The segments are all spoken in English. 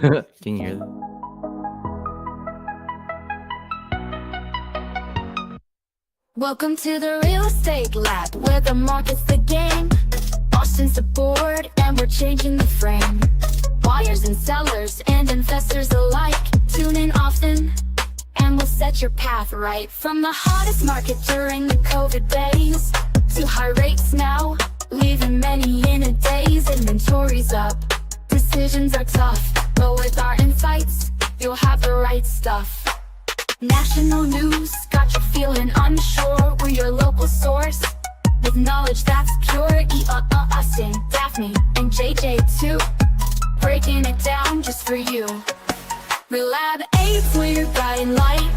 Can you hear that? Welcome to the real estate lab, where the market's the game. Austin's the board, and we're changing the frame. Buyers and sellers and investors alike, tune in often, and we'll set your path right. From the hottest market during the COVID days, to high rates now, leaving many in a daze. Inventory's up, decisions are tough, but with our insights, you'll have the right stuff. National news got you feeling unsure. We're your local source with knowledge that's pure. Austin, Daphne, and JJ too, breaking it down just for you. Real Lab 8, we're your guiding light,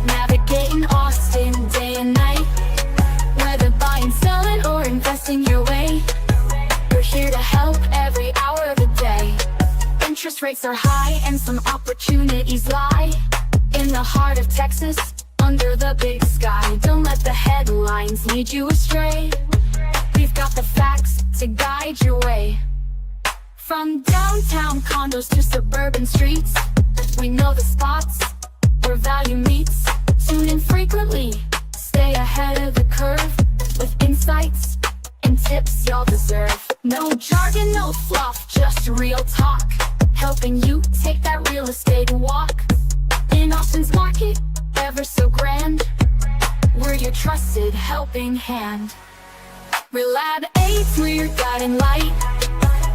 navigating Austin day and night. Whether buying, selling, or investing your way, we're here to help every hour of the day. Interest rates are high and some opportunities lie in the heart of Texas, under the big sky. Don't let the headlines lead you astray. We've got the facts to guide your way. From downtown condos to suburban streets, we know the spots where value meets. Tune in frequently, stay ahead of the curve, with insights and tips y'all deserve. No jargon, no fluff, just real talk, helping you take that real estate walk. In Austin's market, ever so grand, we're your trusted helping hand. Real Lab 8, we're your guiding light,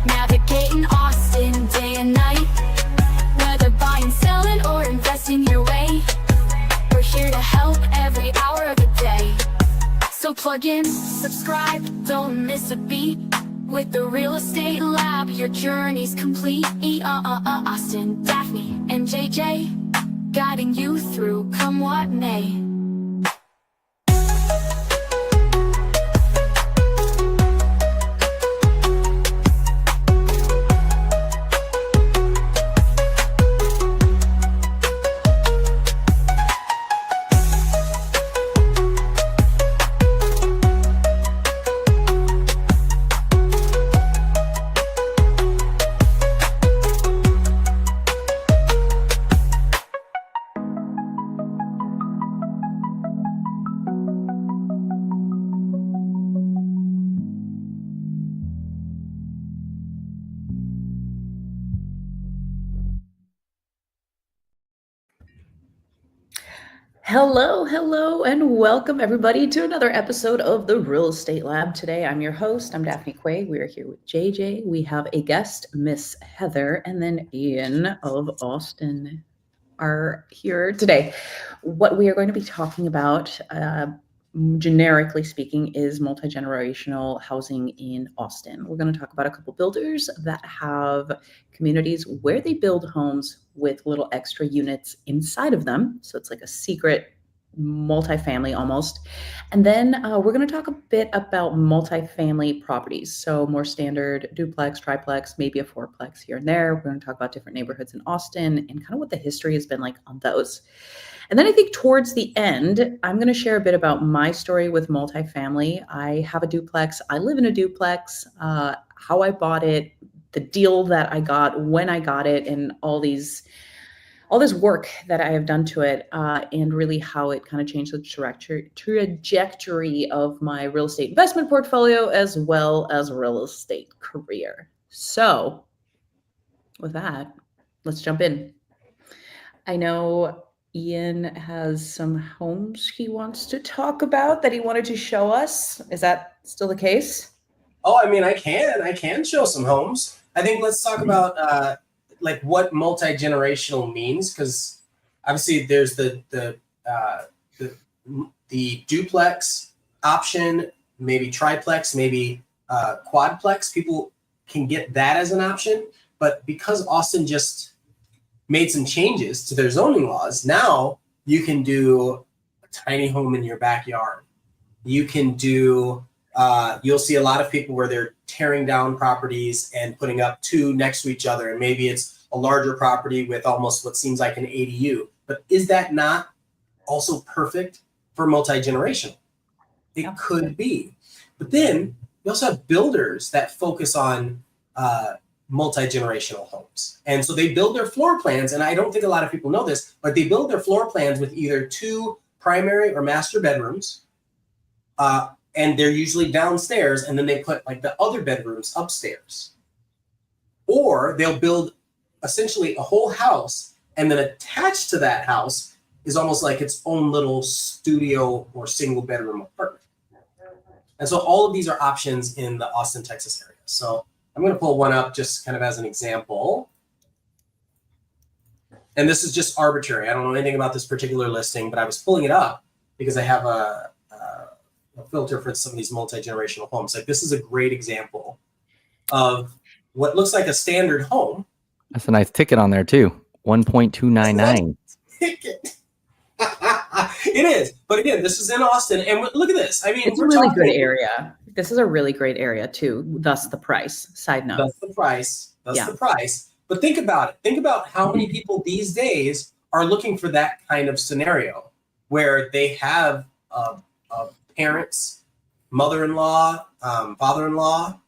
navigating Austin day and night. Whether buying, selling, or investing your way, we're here to help every hour of the day. So plug in, subscribe, don't miss a beat. With the Real Estate Lab, your journey's complete. Austin, Daphne, and JJ, guiding you through, come what may. Hello, and welcome everybody to another episode of the Real Estate Lab. Today, I'm your host. I'm Daphne Quay. We are here with JJ. We have a guest, Miss Heather, and then Ian of Austin are here today. What we are going to be talking about, generically speaking, is multi-generational housing in Austin. We're going to talk about a couple builders that have communities where they build homes with little extra units inside of them. So it's like a secret multifamily almost. And then we're going to talk a bit about multifamily properties. So more standard duplex, triplex, maybe a fourplex here and there. We're going to talk about different neighborhoods in Austin and kind of what the history has been like on those. And then I think towards the end, I'm going to share a bit about my story with multifamily. I have a duplex. I live in a duplex, how I bought it, the deal that I got, when I got it, and all this work that I have done to it, and really how it kind of changed the trajectory of my real estate investment portfolio as well as real estate career. So with that, let's jump in. I know Ian has some homes he wants to talk about that he wanted to show us. Is that still the case? Oh, I mean, I can show some homes. I think let's talk about like what multi-generational means, because obviously there's the duplex option, maybe triplex, maybe quadplex. People can get that as an option, but because Austin just made some changes to their zoning laws, now you can do a tiny home in your backyard. You can do you'll see a lot of people where they're tearing down properties and putting up two next to each other, and maybe it's a larger property with almost what seems like an ADU. But is that not also perfect for multi-generational? It could be. But then you also have builders that focus on multi-generational homes. And so they build their floor plans, and I don't think a lot of people know this, but they build their floor plans with either 2 primary or master bedrooms, and they're usually downstairs, and then they put like the other bedrooms upstairs. Or they'll build essentially a whole house, and then attached to that house is almost like its own little studio or single bedroom apartment. And so all of these are options in the Austin, Texas area. So I'm going to pull one up just kind of as an example. And this is just arbitrary. I don't know anything about this particular listing, but I was pulling it up because I have a filter for some of these multi-generational homes. Like this is a great example of what looks like a standard home. That's a nice ticket on there too. 1.299. Ticket. It is. But again, this is in Austin. And look at this. I mean, It's a really good area. This is a really great area too. Thus the price. Side note. That's the price. That's the price. But think about it. Think about how many people these days are looking for that kind of scenario where they have parents, mother-in-law, father-in-law,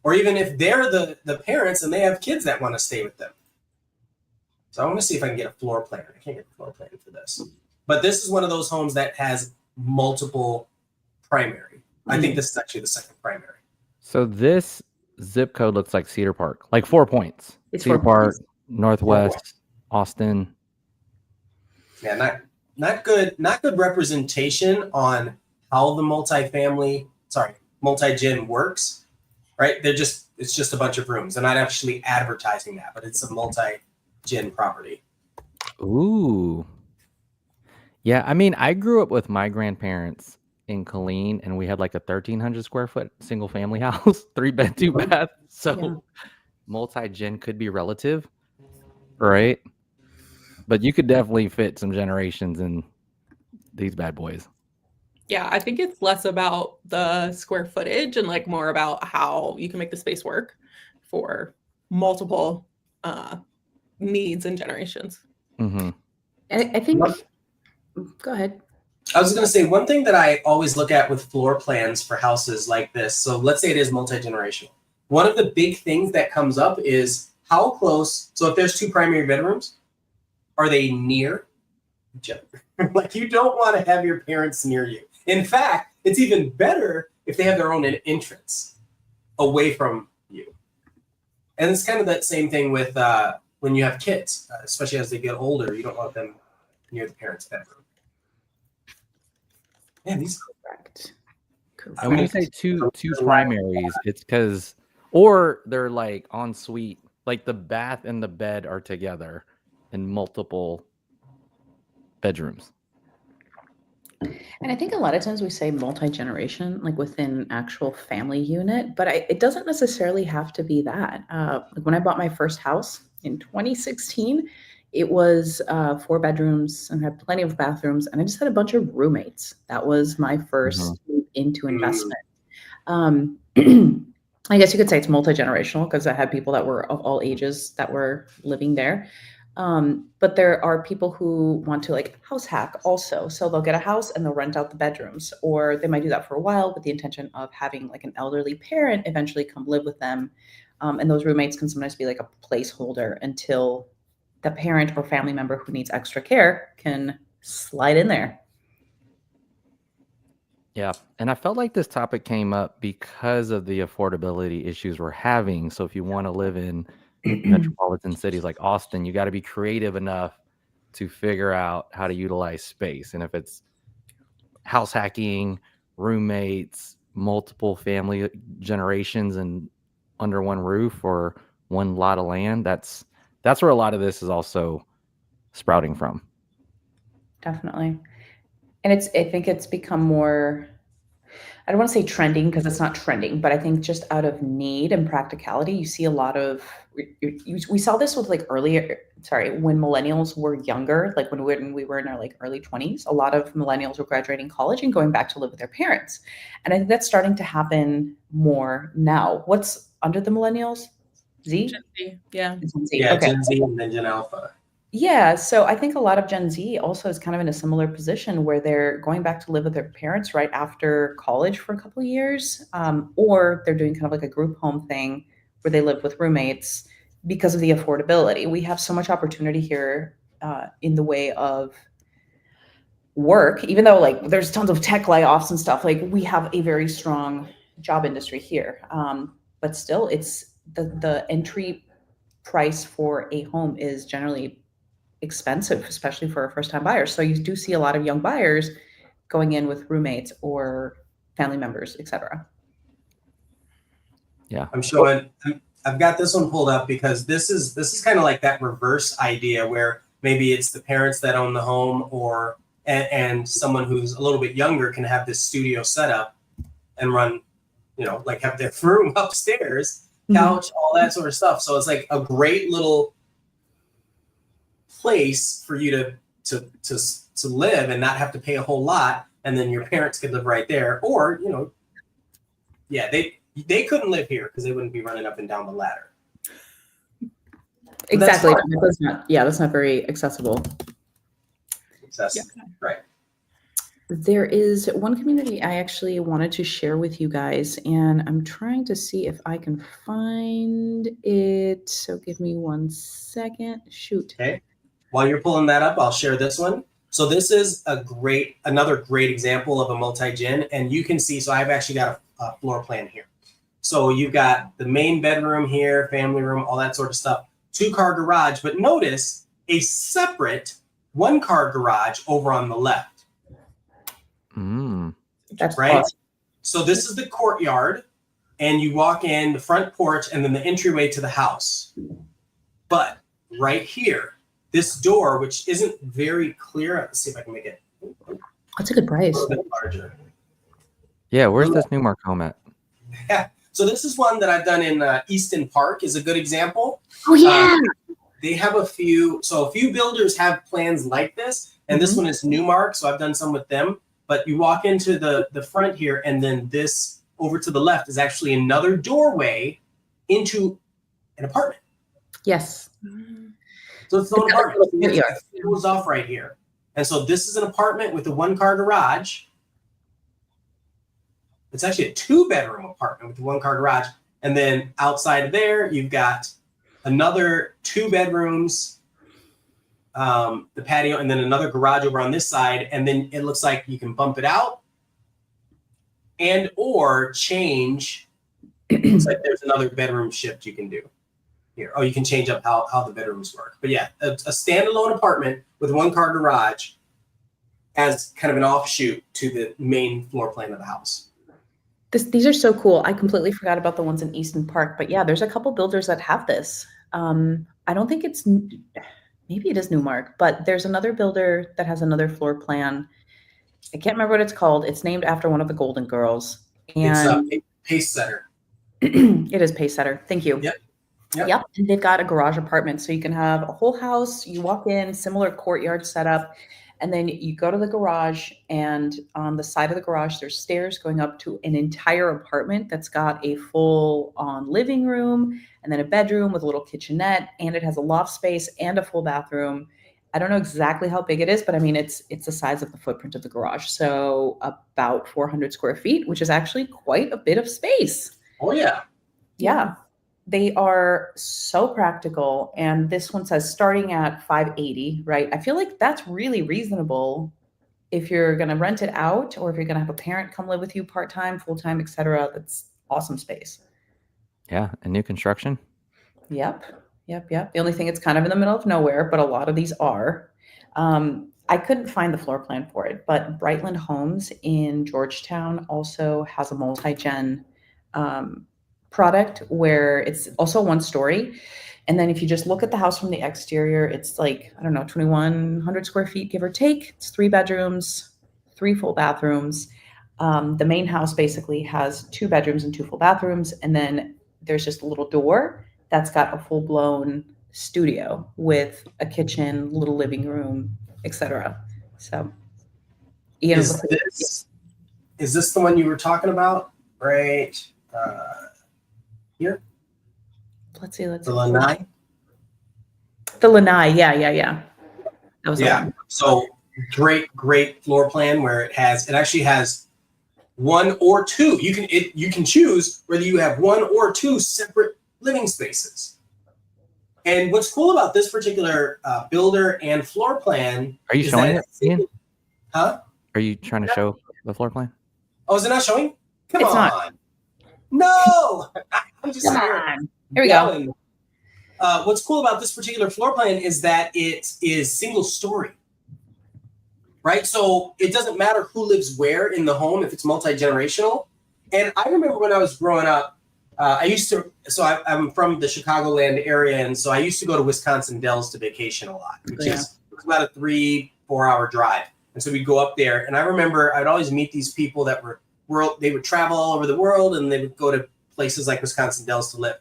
or even if they're the parents and they have kids that want to stay with them. So I want to see if I can get a floor plan. I can't get a floor plan for this. But this is one of those homes that has multiple primary. I think this is actually the second primary. So this zip code looks like Cedar Park, like 4 points. It's Cedar 4 Park, points. Northwest, Austin. Yeah, not good representation on how the multi-gen works, right? It's just a bunch of rooms. They're not actually advertising that, but it's a multi-gen property. Ooh. Yeah, I mean, I grew up with my grandparents in Killeen, and we had like a 1,300 square foot single family house, 3-bed, 2-bath. So multi-gen could be relative, right? But you could definitely fit some generations in these bad boys. Yeah, I think it's less about the square footage and like more about how you can make the space work for multiple needs and generations. Mm-hmm. I think. Go ahead. I was going to say one thing that I always look at with floor plans for houses like this. So let's say it is multi-generational. One of the big things that comes up is how close. So if there's 2 primary bedrooms, are they near each other? Like you don't want to have your parents near you. In fact, it's even better if they have their own entrance away from you. And it's kind of that same thing with when you have kids, especially as they get older, you don't want them near the parents' bedroom. Yeah, these Correct. When you say two primaries, it's because, or they're like en suite, like the bath and the bed are together in multiple bedrooms. And I think a lot of times we say multi-generation, like within actual family unit, but it doesn't necessarily have to be that. Like when I bought my first house in 2016, it was 4 bedrooms and had plenty of bathrooms, and I just had a bunch of roommates. That was my first move into investment. I guess you could say it's multi-generational because I had people that were of all ages that were living there. But there are people who want to like house hack also. So they'll get a house and they'll rent out the bedrooms, or they might do that for a while with the intention of having like an elderly parent eventually come live with them. And those roommates can sometimes be like a placeholder until the parent or family member who needs extra care can slide in there. Yeah. And I felt like this topic came up because of the affordability issues we're having. So if you want to live in metropolitan cities like Austin, you got to be creative enough to figure out how to utilize space. And if it's house hacking, roommates, multiple family generations and under one roof or one lot of land, that's where a lot of this is also sprouting from. Definitely. And I think it's become more, I don't want to say trending because it's not trending, but I think just out of need and practicality, you see a lot of, we saw this with like when millennials were younger, like when we were in our like early 20s, a lot of millennials were graduating college and going back to live with their parents. And I think that's starting to happen more now. What's under the millennials? Z? Gen Z, yeah. Gen Z. Yeah, Okay. Gen Z and then Gen Alpha. Yeah, so I think a lot of Gen Z also is kind of in a similar position where they're going back to live with their parents right after college for a couple of years, or they're doing kind of like a group home thing where they live with roommates because of the affordability. We have so much opportunity here in the way of work, even though like there's tons of tech layoffs and stuff. Like we have a very strong job industry here, but still, it's the entry price for a home is generally expensive, especially for first-time buyers. So you do see a lot of young buyers going in with roommates or family members, etc. Yeah. I've got this one pulled up because this is kind of like that reverse idea where maybe it's the parents that own the home or and someone who's a little bit younger can have this studio setup and run, like have their room upstairs, couch, all that sort of stuff. So it's like a great little place for you to live and not have to pay a whole lot, and then your parents could live right there. Or they couldn't live here because they wouldn't be running up and down the ladder. Exactly. That's not very accessible. Right. There is one community I actually wanted to share with you guys, and I'm trying to see if I can find it. So give me 1 second. Shoot. Okay. While you're pulling that up, I'll share this one. So this is another great example of a multi-gen, and you can see, so I've actually got a floor plan here. So you've got the main bedroom here, family room, all that sort of stuff, 2-car garage, but notice a separate 1-car garage over on the left. That's right. awesome. So this is the courtyard, and you walk in the front porch and then the entryway to the house. But right here, this door, which isn't very clear, let's see if I can make it That's a good price. a little bit larger. Yeah, where's this Newmark home at? Yeah. So this is one that I've done in Easton Park is a good example. Oh yeah. They have a few builders have plans like this, and this one is Newmark, so I've done some with them. But you walk into the front here, and then this over to the left is actually another doorway into an apartment. Yes. So it's an apartment. Yeah. It goes off right here. And so this is an apartment with a 1-car garage. It's actually a 2-bedroom apartment with a 1-car garage. And then outside of there, you've got another 2 bedrooms, the patio, and then another garage over on this side. And then it looks like you can bump it out and or change. It's like there's another bedroom shift you can do here. Oh, you can change up how the bedrooms work. But yeah, a standalone apartment with 1-car garage as kind of an offshoot to the main floor plan of the house. These are so cool. I completely forgot about the ones in Easton Park, but yeah, there's a couple builders that have this. I don't think maybe it is Newmark, but there's another builder that has another floor plan. I can't remember what it's called. It's named after one of the Golden Girls. And It's Pace Setter. it is Pacesetter. Thank you. Yep. And they've got a garage apartment. So you can have a whole house. You walk in, similar courtyard setup. And then you go to the garage, and on the side of the garage, there's stairs going up to an entire apartment that's got a full-on living room and then a bedroom with a little kitchenette, and it has a loft space and a full bathroom. I don't know exactly how big it is, but I mean, it's the size of the footprint of the garage. So about 400 square feet, which is actually quite a bit of space. Oh, yeah. Yeah. They are so practical. And this one says starting at $580, right? I feel like that's really reasonable if you're going to rent it out, or if you're going to have a parent come live with you part-time, full-time, etc. That's awesome space. Yeah, and new construction. Yep. The only thing, it's kind of in the middle of nowhere, but a lot of these are. I couldn't find the floor plan for it, but Brightland Homes in Georgetown also has a multi-gen product where it's also 1-story. And then if you just look at the house from the exterior, it's like, I don't know, 2,100 square feet, give or take. It's 3 bedrooms, 3 full bathrooms. The main house basically has 2 bedrooms and 2 full bathrooms. And then there's just a little door that's got a full-blown studio with a kitchen, little living room, etc. So, Ian, Is this the one you were talking about? Right here? Let's see. The lanai? The lanai, yeah. That was the one. So great floor plan where it actually has 1 or 2. You can choose whether you have 1 or 2 separate living spaces. And what's cool about this particular builder and floor plan Are you is showing that it, Ian? Huh? Are you trying to show the floor plan? Oh, is it not showing? Come It's on. not. No! I'm just Come here on. Here we go. yelling. What's cool about this particular floor plan is that it is single story, right? So it doesn't matter who lives where in the home if it's multi-generational. And I remember when I was growing up, I'm from the Chicagoland area, and so I used to go to Wisconsin Dells to vacation a lot, which is about a 3-4 hour drive. And so we'd go up there, and I remember I'd always meet these people that they would travel all over the world, and they would go to places like Wisconsin Dells to live.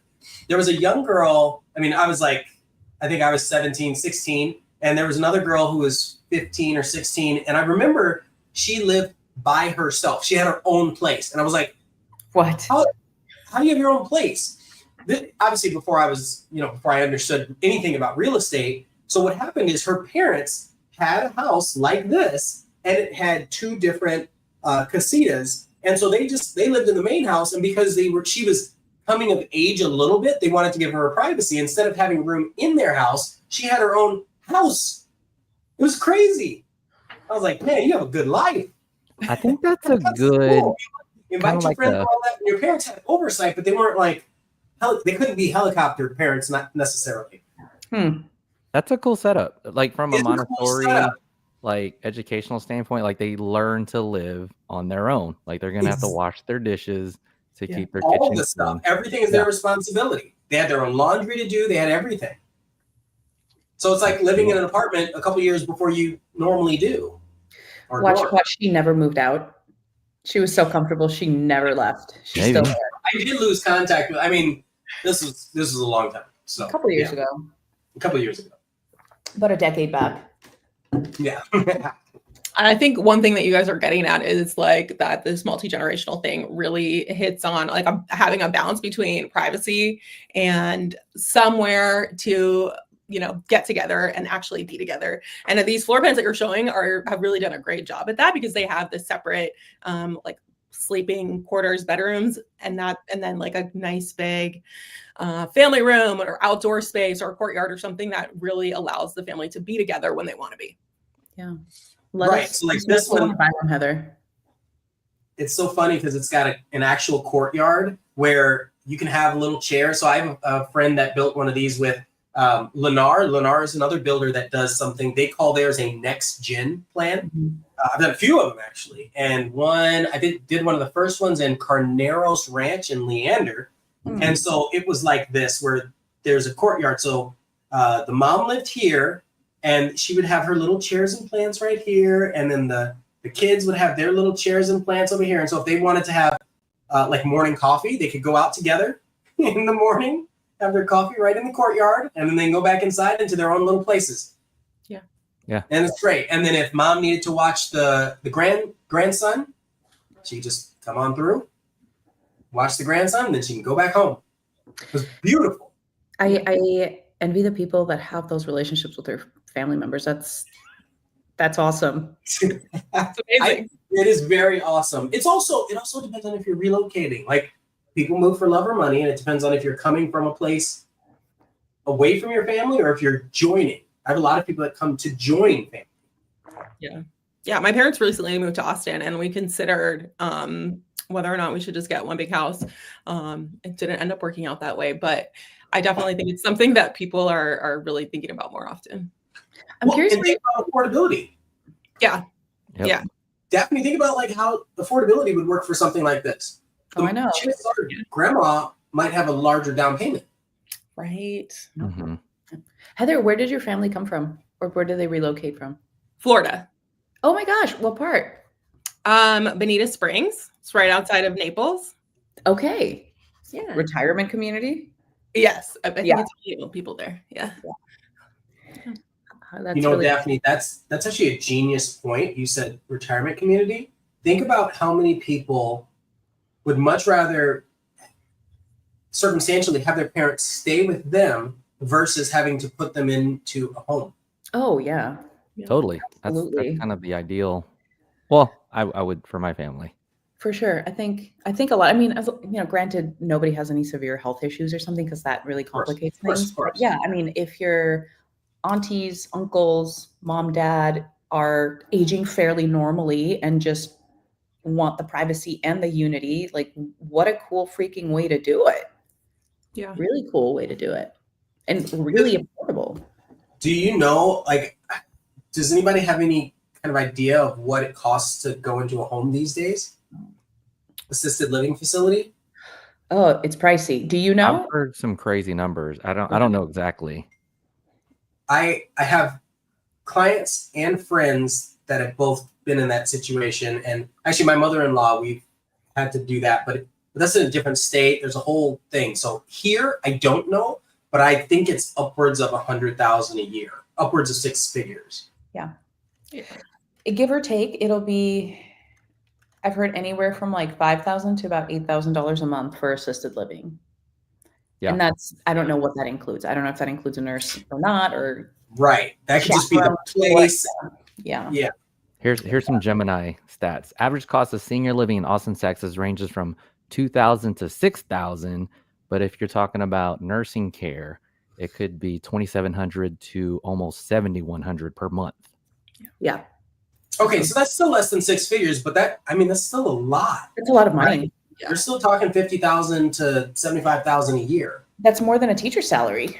There was a young girl, I think I was 17, 16, and there was another girl who was 15 or 16, and I remember she lived by herself. She had her own place, and I was like, What? how do you have your own place? Obviously, before I understood anything about real estate. So what happened is her parents had a house like this, and it had 2 different casitas. And so they lived in the main house. And because she was coming of age a little bit, they wanted to give her a privacy. Instead of having room in their house, she had her own house. It was crazy. I was like, man, you have a good life. I think that's a good. Cool. Invite your friends and all that. And your parents had oversight, but they weren't they couldn't be helicopter parents, not necessarily. That's a cool setup. Like from a It's a cool Montessori, setup. like educational standpoint, like they learn to live on their own. Like they're gonna have to wash their dishes to keep their All kitchen of the stuff. clean. Everything is their responsibility. They had their own laundry to do. They had everything. So it's like living in an apartment a couple years before you normally do. Watch. She never moved out. She was so comfortable. She never left. She's still there. I did lose contact with. I mean, this was a long time. So A couple years ago. A couple years ago. About a decade back. Yeah. I think one thing that you guys are getting at is like that this multi-generational thing really hits on like having a balance between privacy and somewhere to get together and actually be together. And these floor plans that you're showing have really done a great job at that because they have this separate like sleeping quarters, bedrooms, and then like a nice big family room or outdoor space or courtyard or something that really allows the family to be together when they want to be. Yeah. So like this one, Heather. It's so funny because it's got an actual courtyard where you can have a little chair. So I have a friend that built one of these with Lennar. Lennar is another builder that does something. They call theirs a next gen plan. I've done a few of them actually. And I did one of the first ones in Carneros Ranch in Leander. And so it was like this where there's a courtyard. So the mom lived here and she would have her little chairs and plants right here. And then the kids would have their little chairs and plants over here. And so if they wanted to have like morning coffee, they could go out together in the morning, have their coffee right in the courtyard, and then they can go back inside into their own little places. Yeah. And it's great. And then if mom needed to watch the grandson, she just come on through, watch the grandson, then she can go back home. It was beautiful. I envy the people that have those relationships with their family members. That's awesome. It's amazing. It is very awesome. It also depends on if you're relocating. Like people move for love or money, and it depends on if you're coming from a place away from your family or if you're joining. I have a lot of people that come to join family. Yeah. My parents recently moved to Austin, and we considered whether or not we should just get one big house. It didn't end up working out that way, but I definitely think it's something that people are really thinking about more often. I'm curious and think about affordability. Yeah. Yep. Yeah. Definitely think about like how affordability would work for something like this. I know. Chances are grandma might have a larger down payment. Right. Mhm. Heather, where did your family come from? Or where did they relocate from? Florida. Oh my gosh, what part? Bonita Springs. It's right outside of Naples. Okay. Yeah. Retirement community? Yes. I think Yeah. it's people there. Yeah. That's really Daphne, that's actually a genius point. You said retirement community. Think about how many people would much rather circumstantially have their parents stay with them versus having to put them into a home. Oh yeah. Totally. That's Absolutely. kind of the ideal. Well, I would for my family. For sure. I think a lot. I mean, as you know, granted, nobody has any severe health issues or something because that really complicates things. Of course. But yeah, I mean, if your aunties, uncles, mom, dad are aging fairly normally and just want the privacy and the unity, like what a cool freaking way to do it. Yeah. Really cool way to do it. And really affordable. Do you know, like, does anybody have any kind of idea of what it costs to go into a home these days? Assisted living facility? Oh, it's pricey. Do you know? I've heard some crazy numbers. I don't know exactly. I have clients and friends that have both been in that situation. And actually, my mother-in-law, we've had to do that, but that's in a different state. There's a whole thing. So here, I don't know, but I think it's upwards of $100,000 a year, upwards of 6 figures. Yeah. Give or take, it'll be, I've heard anywhere from like $5,000 to about $8,000 a month for assisted living. Yeah. And that's, I don't know what that includes. I don't know if that includes a nurse or not, or Right. That could just be the place. yeah. Yeah. Here's some Gemini stats. Average cost of senior living in Austin, Texas ranges from $2,000 to $6,000, but if you're talking about nursing care, it could be $2,700 to almost $7,100 per month. Yeah. Okay, so that's still less than 6 figures, but that's still a lot. It's a lot of money. Right? Yeah. You're still talking $50,000 to $75,000 a year. That's more than a teacher's salary.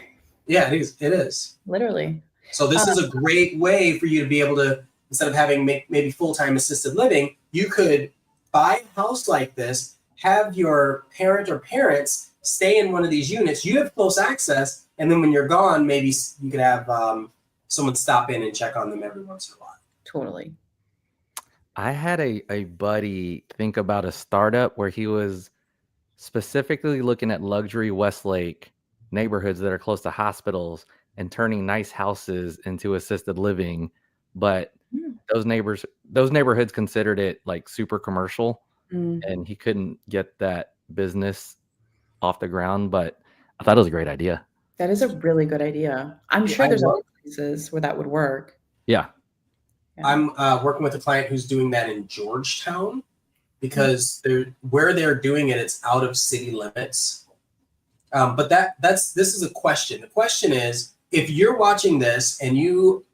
Yeah, it is. It is. Literally. So this is a great way for you to be able to, instead of having maybe full-time assisted living, you could buy a house like this, have your parent or parents stay in one of these units. You have close access, and then when you're gone, maybe you could have someone stop in and check on them every once in a while. Totally. I had a buddy think about a startup where he was specifically looking at luxury Westlake neighborhoods that are close to hospitals and turning nice houses into assisted living, but those neighborhoods considered it like super commercial, and he couldn't get that business off the ground. But I thought it was a great idea. That is a really good idea. I'm sure there's other places where that would work. Yeah. I'm working with a client who's doing that in Georgetown because where they're doing it, it's out of city limits. But this is a question. The question is, if you're watching this and you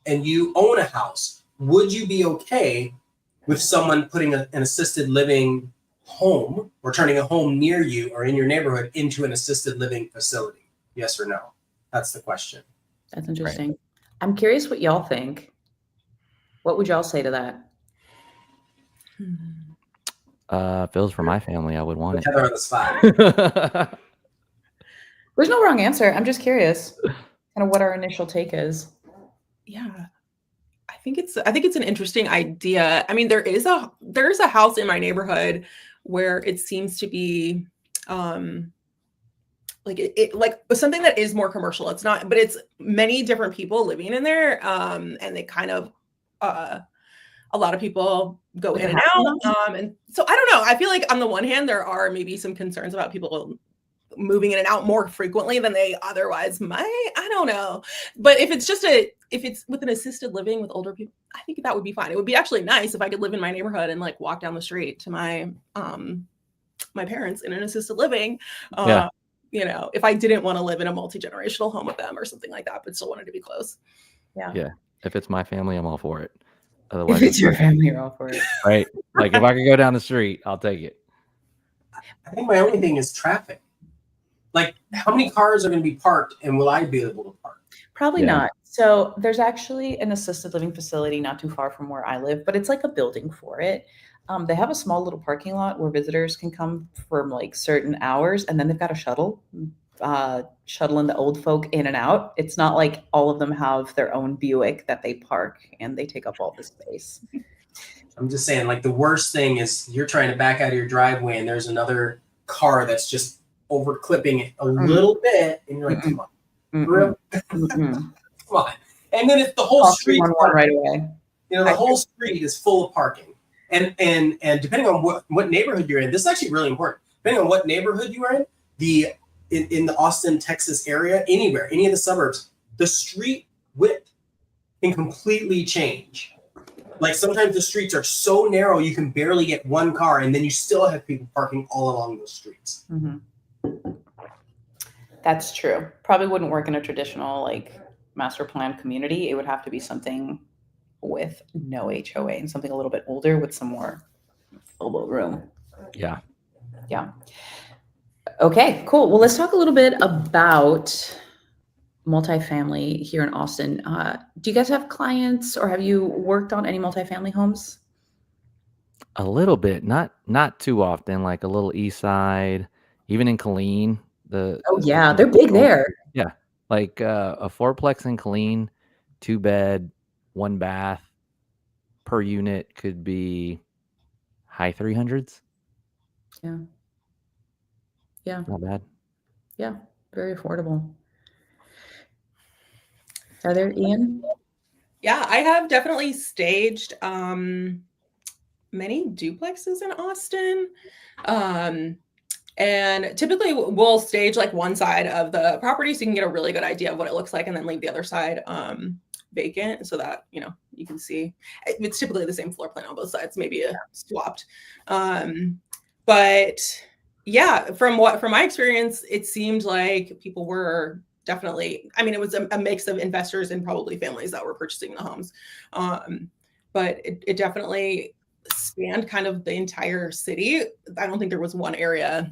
own a house, would you be okay with someone putting an assisted living home or turning a home near you or in your neighborhood into an assisted living facility? Yes or no? That's the question. That's interesting. Right. I'm curious what y'all think. What would y'all say to that? If it was for my family, I would want it. Heather on the spot. There's no wrong answer. I'm just curious kind of what our initial take is. Yeah. I think it's an interesting idea. I mean, there is a house in my neighborhood where it seems to be like something that is more commercial. It's not, but it's many different people living in there. And they kind of a lot of people go in and out. And so I don't know. I feel like on the one hand, there are maybe some concerns about people moving in and out more frequently than they otherwise might. I don't know. But if it's with an assisted living with older people, I think that would be fine. It would be actually nice if I could live in my neighborhood and like walk down the street to my my parents in an assisted living. You know, if I didn't want to live in a multi-generational home with them or something like that, but still wanted to be close. Yeah. If it's my family, I'm all for it. Otherwise, if it's your family, you're all for it. Right. Like if I could go down the street, I'll take it. I think my only thing is traffic. Like how many cars are going to be parked and will I be able to park? Probably not. So there's actually an assisted living facility not too far from where I live, but it's like a building for it. They have a small little parking lot where visitors can come from like certain hours, and then they've got a shuttle shuttling the old folk in and out. It's not like all of them have their own Buick that they park and they take up all the space. I'm just saying, like the worst thing is you're trying to back out of your driveway and there's another car that's just over clipping it a little bit, and you're like, come on, really? Come on. And then if the whole street right away. You know, the whole street is full of parking. And depending on what neighborhood you're in, this is actually really important. Depending on what neighborhood you are in, in the Austin, Texas area, anywhere, any of the suburbs, the street width can completely change. Like sometimes the streets are so narrow you can barely get one car, and then you still have people parking all along those streets. Mhm. That's true. Probably wouldn't work in a traditional like master plan community. It would have to be something with no HOA and something a little bit older with some more elbow room. Yeah. Yeah. Okay, cool. Well, let's talk a little bit about multifamily here in Austin. Do you guys have clients or have you worked on any multifamily homes? A little bit, not too often, like a little east side, even in Killeen, Oh yeah, they're big there. yeah, like a fourplex in Killeen, 2 bed, 1 bath per unit could be high 300s. Yeah. Yeah. Not bad. Yeah. Very affordable. Are there, Ian? Yeah, I have definitely staged many duplexes in Austin. And typically we'll stage like one side of the property so you can get a really good idea of what it looks like, and then leave the other side vacant so that, you know, you can see. It's typically the same floor plan on both sides, maybe swapped. But yeah, from my experience, it seemed like people were definitely, I mean, it was a mix of investors and probably families that were purchasing the homes. But it definitely spanned kind of the entire city. I don't think there was one area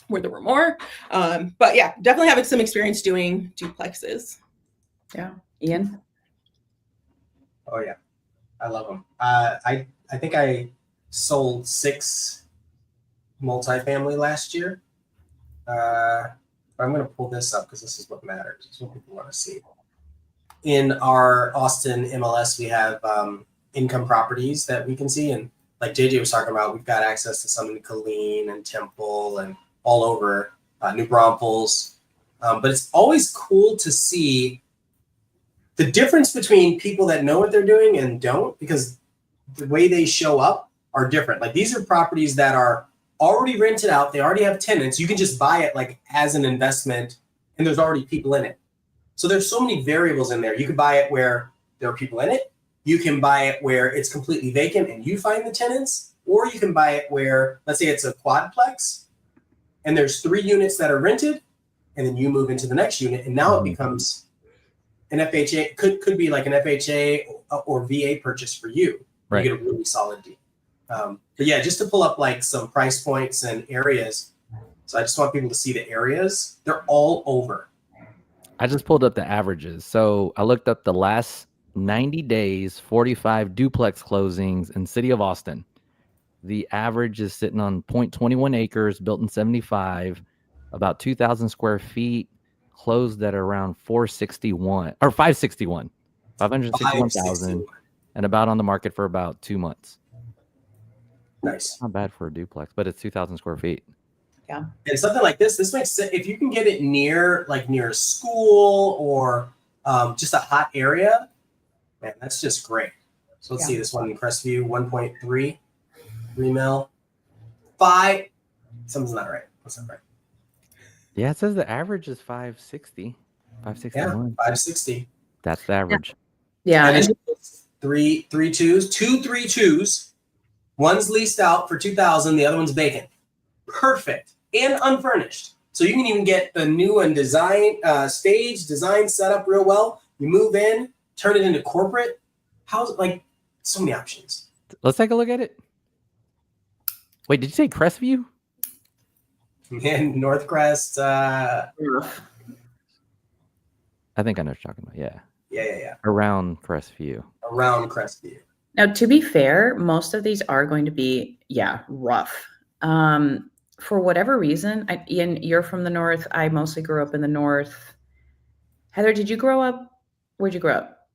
where there were more. But yeah, definitely having some experience doing duplexes. Yeah. Ian? Oh yeah, I love them. I think I sold 6 multifamily last year. I'm going to pull this up because this is what matters. This is what people want to see. In our Austin MLS, we have income properties that we can see, and like JJ was talking about, we've got access to some in Killeen and Temple and all over New Braunfels. But it's always cool to see the difference between people that know what they're doing and don't, because the way they show up are different. Like these are properties that are already rented out. They already have tenants. You can just buy it like as an investment, and there's already people in it. So there's so many variables in there. You can buy it where there are people in it. You can buy it where it's completely vacant and you find the tenants, or you can buy it where, let's say it's a quadplex and there's 3 units that are rented, and then you move into the next unit, and now it becomes an FHA, could be like an FHA or VA purchase for you. Right. You get a really solid deal. But yeah, just to pull up like some price points and areas. So I just want people to see the areas. They're all over. I just pulled up the averages. So I looked up the last 90 days, 45 duplex closings in city of Austin. The average is sitting on 0.21 acres, built in 75, about 2,000 square feet, closed at around 461 or 561, 561,000, and about on the market for about 2 months. Nice. Not bad for a duplex, but it's 2,000 square feet. Yeah. And something like this makes sense if you can get it near a school or just a hot area. Man, that's just great. So let's see this one in Crestview, 1.3, 3 mil, 5. Something's not right. What's not right? Yeah, it says the average is 560, 561. Yeah, 560. That's the average. Yeah. And it's 2 3.2s. One's leased out for 2,000. The other one's vacant. Perfect and unfurnished. So you can even get the new and design set up real well. You move in, turn it into corporate. How's like so many options. Let's take a look at it. Wait, did you say Crestview? And North Crest. I think I know what you're talking about. Yeah. Yeah. Around Crestview. Around Crestview. Now, to be fair, most of these are going to be, rough. For whatever reason, Ian, you're from the north. I mostly grew up in the north. Heather, did you grow up? Where'd you grow up?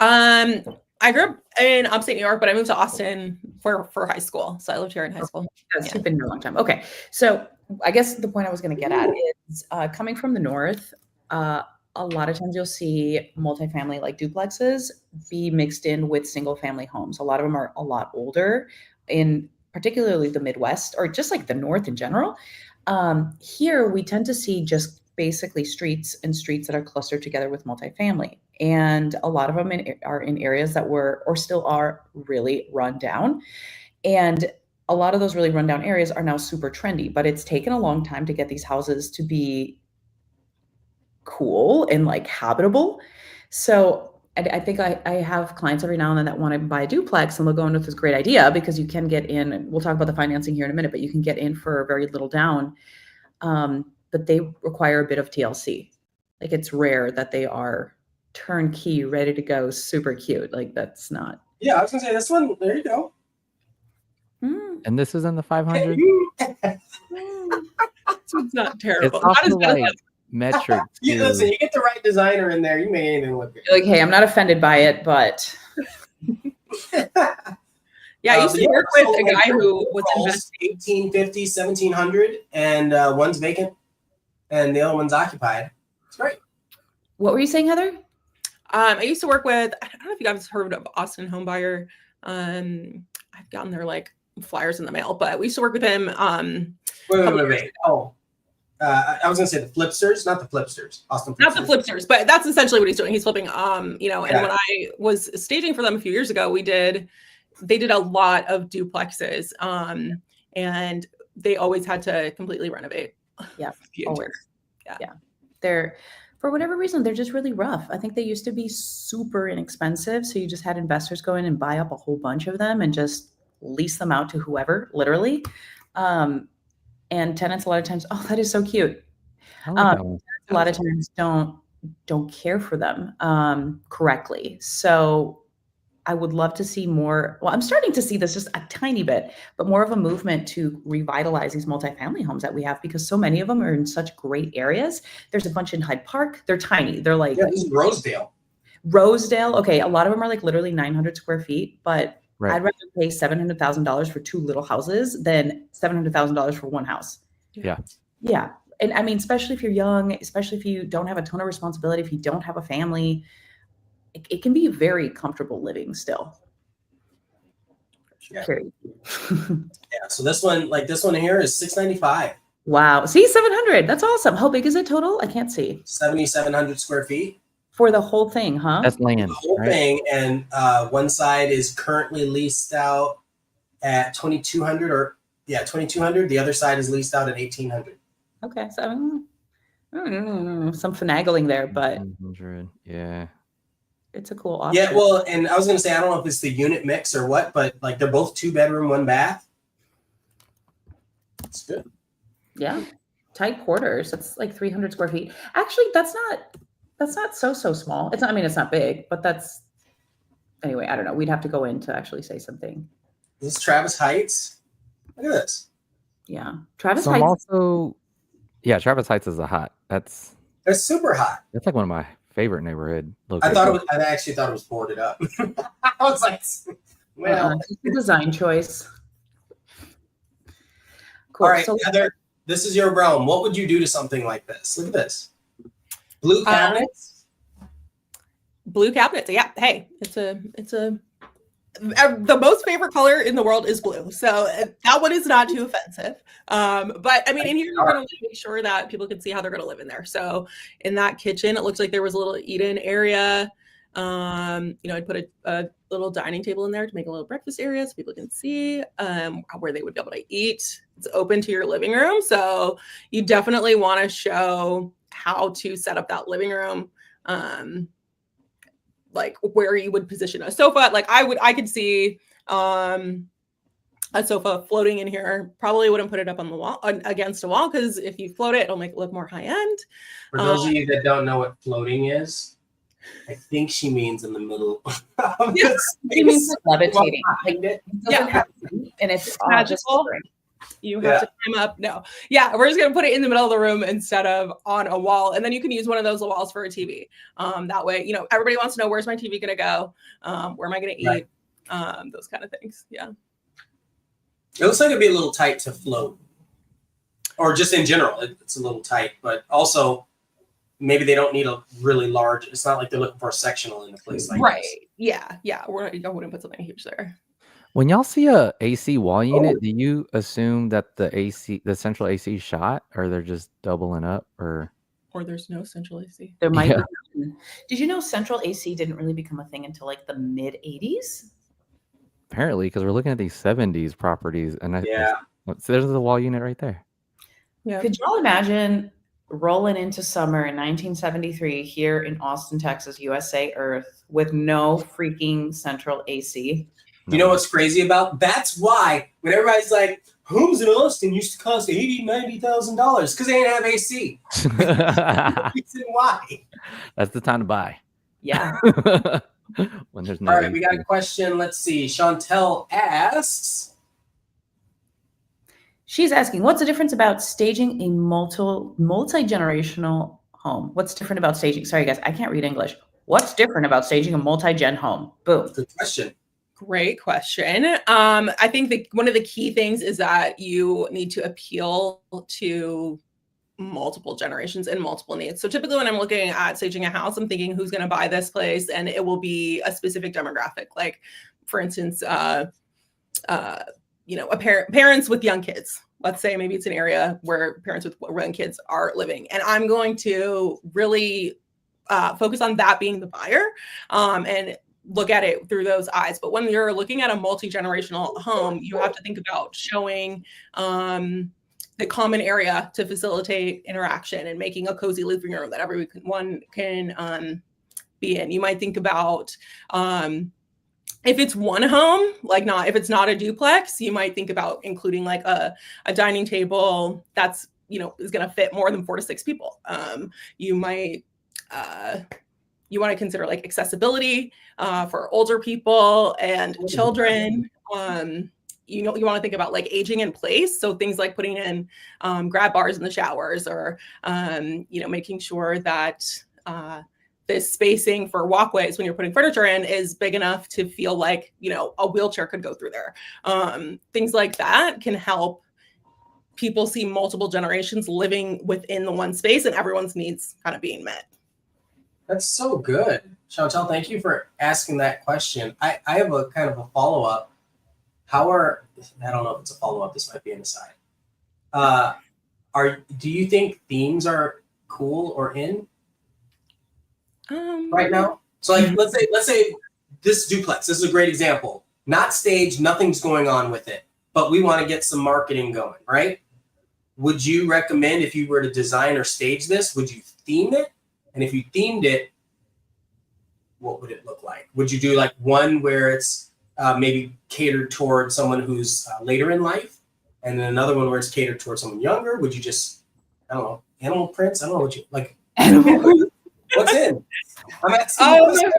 I grew up in upstate New York, but I moved to Austin for high school. So I lived here in high school. You've been here a long time. Okay. So I guess the point I was going to get at is coming from the north, a lot of times you'll see multifamily like duplexes be mixed in with single family homes. A lot of them are a lot older, in particularly the Midwest or just like the North in general. Here we tend to see just basically streets that are clustered together with multifamily. And a lot of them are in areas that were or still are really run down. And a lot of those really run down areas are now super trendy, but it's taken a long time to get these houses to be cool and like habitable. So I think I have clients every now and then that want to buy a duplex, and they'll go in with this great idea because you can get in, and we'll talk about the financing here in a minute, but you can get in for very little down. But they require a bit of TLC. Like, it's rare that they are turnkey, ready to go, super cute. Like, that's not. Yeah, I was gonna say this one. There you go. And this is in the 500. It's not terrible. It's Not as also bad as like metric. You listen, you get the right designer in there, you make anything look good. Like, hey, I'm not offended by it, but yeah, I used to work with a guy who was investing 1850, 1700, and one's vacant and the other one's occupied. It's great. what were you saying, Heather? I used to work with, I don't know if you guys heard of Austin Homebuyer. I've gotten their like flyers in the mail, but we used to work with him. Wait. Oh, I was gonna say the Flipsters, not the Flipsters. Austin Flipsters. Not the Flipsters, but that's essentially what he's doing. He's flipping. And Yeah. when I was staging for them a few years ago, they did a lot of duplexes, and they always had to completely renovate. Yeah, the always. interior. Yeah. They're, for whatever reason, they're just really rough. I think they used to be super inexpensive. So you just had investors go in and buy up a whole bunch of them and just lease them out to whoever, literally. And tenants a lot of times, oh, that is so cute. I like that one. A lot of times don't care for them correctly. So I would love to see more. Well, I'm starting to see this just a tiny bit, but more of a movement to revitalize these multifamily homes that we have, because so many of them are in such great areas. There's a bunch in Hyde Park. They're tiny. They're like Yeah, this is Rosedale. Rosedale. Okay, a lot of them are like literally 900 square feet, but Right. I'd rather pay $700,000 for two little houses than $700,000 for one house. Yeah. Yeah. And I mean, especially if you're young, especially if you don't have a ton of responsibility, if you don't have a family, it can be very comfortable living still. Yeah. Period. Yeah. So this one here is $695. Wow. See, 700. That's awesome. How big is it total? I can't see. 7,700 square feet. For the whole thing, huh? That's land. The whole right? thing, and one side is currently leased out at 2,200, 2,200. The other side is leased out at 1,800. Okay. So some finagling there, but 100. Yeah. it's a cool option. Yeah, well, and I was gonna say, I don't know if it's the unit mix or what, but like they're both 2-bedroom, 1 bath. It's good. Yeah. Tight quarters. That's like 300 square feet. Actually, that's not so small. It's not, I mean, it's not big, but that's, anyway, I don't know. We'd have to go in to actually say something. This is Travis Heights. Look at this. Yeah. Travis So I'm Heights. also, yeah, Travis Heights is a hot. That's It's super hot. like one of my favorite neighborhood I locations. actually thought it was boarded up. I was like, well, It's a design choice. Cool. all right, So Heather, this is your realm. What would you do to something like this? Look at this. Blue cabinets. Blue cabinets. Yeah. Hey, it's a the most favorite color in the world is blue. So that one is not too offensive. But I mean, in here, you're going to make sure that people can see how they're going to live in there. So in that kitchen, it looks like there was a little eat-in area. I'd put a little dining table in there to make a little breakfast area so people can see where they would be able to eat. It's open to your living room. So you definitely want to show how to set up that living room. Like where you would position a sofa. Like I could see a sofa floating in here. Probably wouldn't put it up on the wall against a wall, because if you float it, it'll make it look more high end. For those of you that don't know what floating is, I think she means in the middle of the she means space. like levitating. Like, Behind it. it doesn't have feet, and it's all just Magical. hovering. You have to climb up. No. Yeah, we're just going to put it in the middle of the room instead of on a wall. And then you can use one of those walls for a TV. That way, everybody wants to know, where's my TV going to go? Where am I going to eat? Right. Those kind of things. Yeah. It looks like it'd be a little tight to float. Or just in general, it's a little tight. But also, maybe they don't need a really large, it's not like they're looking for a sectional in a place like Right. this. Yeah. I wouldn't put something huge there. When y'all see a AC wall unit, do you assume that the central AC is shot, or they're just doubling up, or? Or there's no central AC. There might Yeah. be. Did you know central AC didn't really become a thing until like the mid 80s? Apparently, because we're looking at these 70s properties, and Yeah. so there's the wall unit right there. Yeah. Could y'all imagine rolling into summer in 1973 here in Austin, Texas, USA, Earth, with no freaking central AC? You know what's crazy about? That's why when everybody's like, homes in Austin used to cost $80,000-$90,000 because they didn't have AC. Reason why. That's the time to buy. Yeah. When there's no All right, we got AC. a question. Let's see. Chantel asks, She's asking, what's the difference about staging a multi-generational home? What's different about staging? Sorry, guys, I can't read English. What's different about staging a multi-gen home? Boom. good question. Great question. I think one of the key things is that you need to appeal to multiple generations and multiple needs. So typically when I'm looking at staging a house, I'm thinking who's going to buy this place, and it will be a specific demographic. Like, for instance, parents with young kids. Let's say maybe it's an area where parents with young kids are living, and I'm going to really focus on that being the buyer, and look at it through those eyes. But when you're looking at a multi-generational home, you have to think about showing the common area to facilitate interaction and making a cozy living room that everyone can be in. You might think about if it's one home, if it's not a duplex, you might think about including like a dining table that's, is going to fit more than 4 to 6 people. You might, you want to consider like accessibility for older people and children. You want to think about like aging in place. So things like putting in grab bars in the showers, or, making sure that this spacing for walkways when you're putting furniture in is big enough to feel like, a wheelchair could go through there. Things like that can help people see multiple generations living within the one space and everyone's needs kind of being met. That's so good. Chantel, thank you for asking that question. I have a kind of a follow-up. I don't know if it's a follow-up, this might be an aside. Do you think themes are cool or in right now? So like, let's say this duplex, this is a great example. Not staged, nothing's going on with it, but we want to get some marketing going, right? Would you recommend, if you were to design or stage this, would you theme it? And if you themed it, what would it look like? Would you do like one where it's maybe catered toward someone who's later in life, and then another one where it's catered toward someone younger? Would you just, I don't know, animal prints? I don't know what you like. What's in? I'm asking.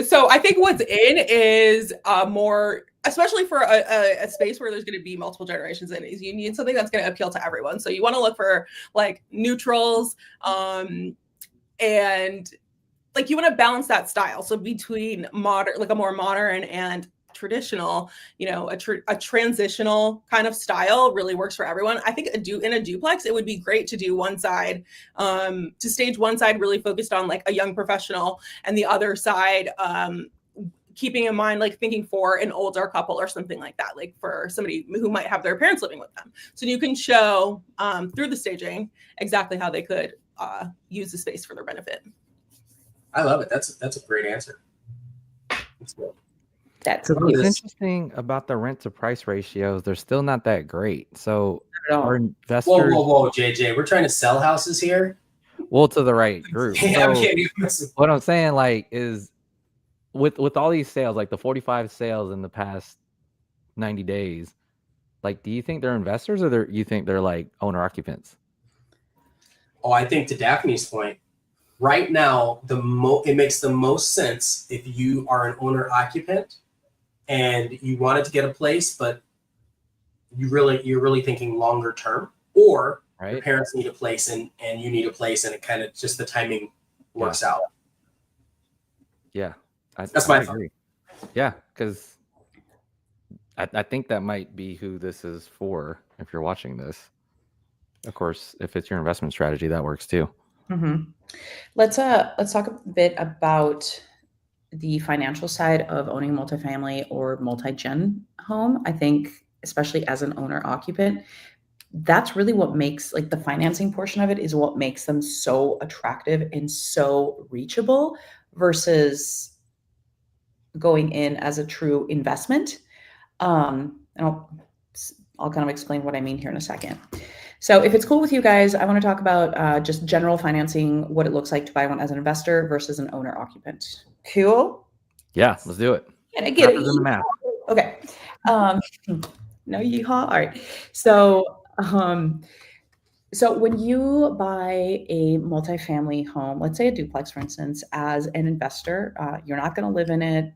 So I think what's in is more, especially for a space where there's going to be multiple generations in, is you need something that's going to appeal to everyone. So you want to look for like neutrals, and like you want to balance that style. So between modern, like a more modern and traditional, a transitional kind of style really works for everyone. I think in a duplex, it would be great to do one side, to stage one side really focused on like a young professional, and the other side, keeping in mind, like thinking for an older couple or something like that, like for somebody who might have their parents living with them. So you can show through the staging exactly how they could use the space for their benefit. I love it. That's a great answer. That's good. That's what's interesting about the rent to price ratios. They're still not that great. So our investors. Whoa, JJ, we're trying to sell houses here. Well, to the right group. Yeah, so what I'm saying, like, is with all these sales, like the 45 sales in the past 90 days, like, do you think they're investors, or you think they're like owner occupants? Oh, I think to Daphne's point, right now, it makes the most sense if you are an owner occupant and you wanted to get a place, but you're really thinking longer term, or your parents need a place and you need a place, and it kind of just the timing works out. Yeah, that's my agree. Yeah, because I think that might be who this is for. If you're watching this, of course, if it's your investment strategy, that works too. Mm-hmm. Let's talk a bit about the financial side of owning a multifamily or multi-gen home. I think, especially as an owner occupant, that's really what makes, like, the financing portion of it is what makes them so attractive and so reachable versus going in as a true investment. And I'll kind of explain what I mean here in a second. So if it's cool with you guys, I want to talk about just general financing, what it looks like to buy one as an investor versus an owner occupant. Cool? Yeah, let's do it. Can I get it? Peppers in the math. Okay. No yeehaw. All right. So, so when you buy a multifamily home, let's say a duplex, for instance, as an investor, you're not going to live in it.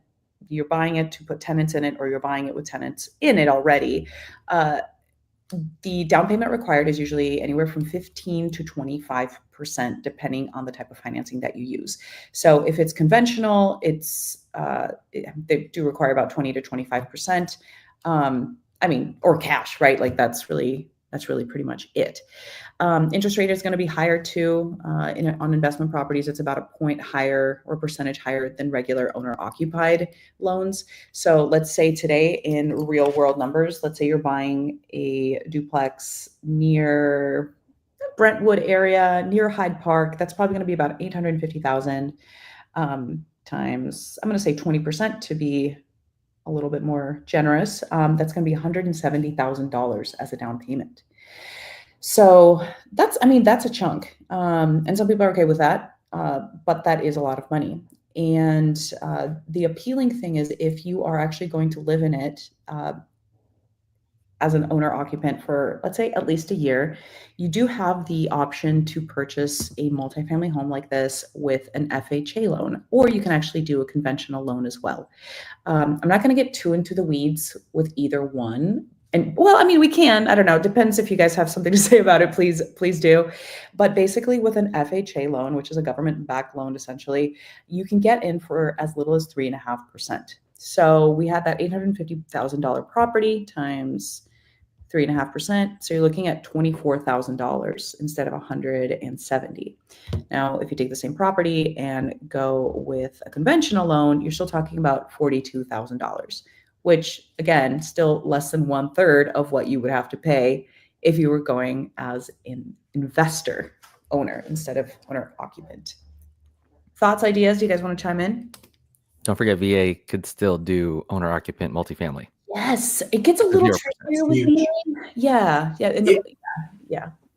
You're buying it to put tenants in it, or you're buying it with tenants in it already. The down payment required is usually anywhere from 15 to 25%, depending on the type of financing that you use. So if it's conventional, they do require about 20 to 25%. Or cash, right? Like that's really pretty much it. Interest rate is going to be higher too. On investment properties, it's about a point higher or percentage higher than regular owner occupied loans. So let's say today in real world numbers, let's say you're buying a duplex near Brentwood area, near Hyde Park. That's probably going to be about $850,000 times, I'm going to say 20% to be a little bit more generous. That's going to be $170,000 as a down payment. So that's a chunk. And some people are okay with that, but that is a lot of money. And the appealing thing is if you are actually going to live in it as an owner occupant for, let's say, at least a year, you do have the option to purchase a multifamily home like this with an FHA loan, or you can actually do a conventional loan as well. I'm not going to get too into the weeds with either one. And well, we can, I don't know, it depends if you guys have something to say about it, please do. But basically with an FHA loan, which is a government-backed loan, essentially, you can get in for as little as 3.5%. So we had that $850,000 property times 3.5%. So you're looking at $24,000 instead of $170,000. Now, if you take the same property and go with a conventional loan, you're still talking about $42,000, which again, still less than 1/3 of what you would have to pay if you were going as an investor owner instead of owner occupant. Thoughts, ideas? Do you guys want to chime in? Don't forget, VA could still do owner occupant multifamily. Yes, it gets a little 0%. trickier with VA. Yeah.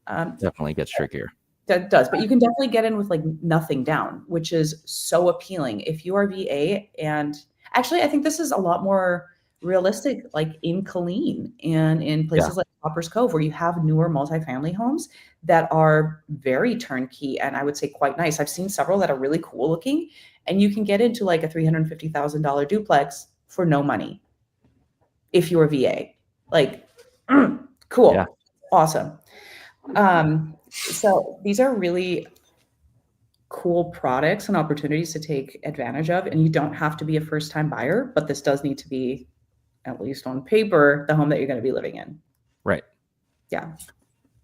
Definitely gets trickier. That does, but you can definitely get in with like nothing down, which is so appealing. If you are VA, and actually, I think this is a lot more realistic, like in Killeen and in places like Copper's Cove, where you have newer multifamily homes that are very turnkey and I would say quite nice. I've seen several that are really cool looking, and you can get into like a $350,000 duplex for no money if you're VA. Like, cool, yeah. Awesome. So these are really cool products and opportunities to take advantage of, and you don't have to be a first-time buyer, but this does need to be, at least on paper, the home that you're going to be living in. Right. Yeah.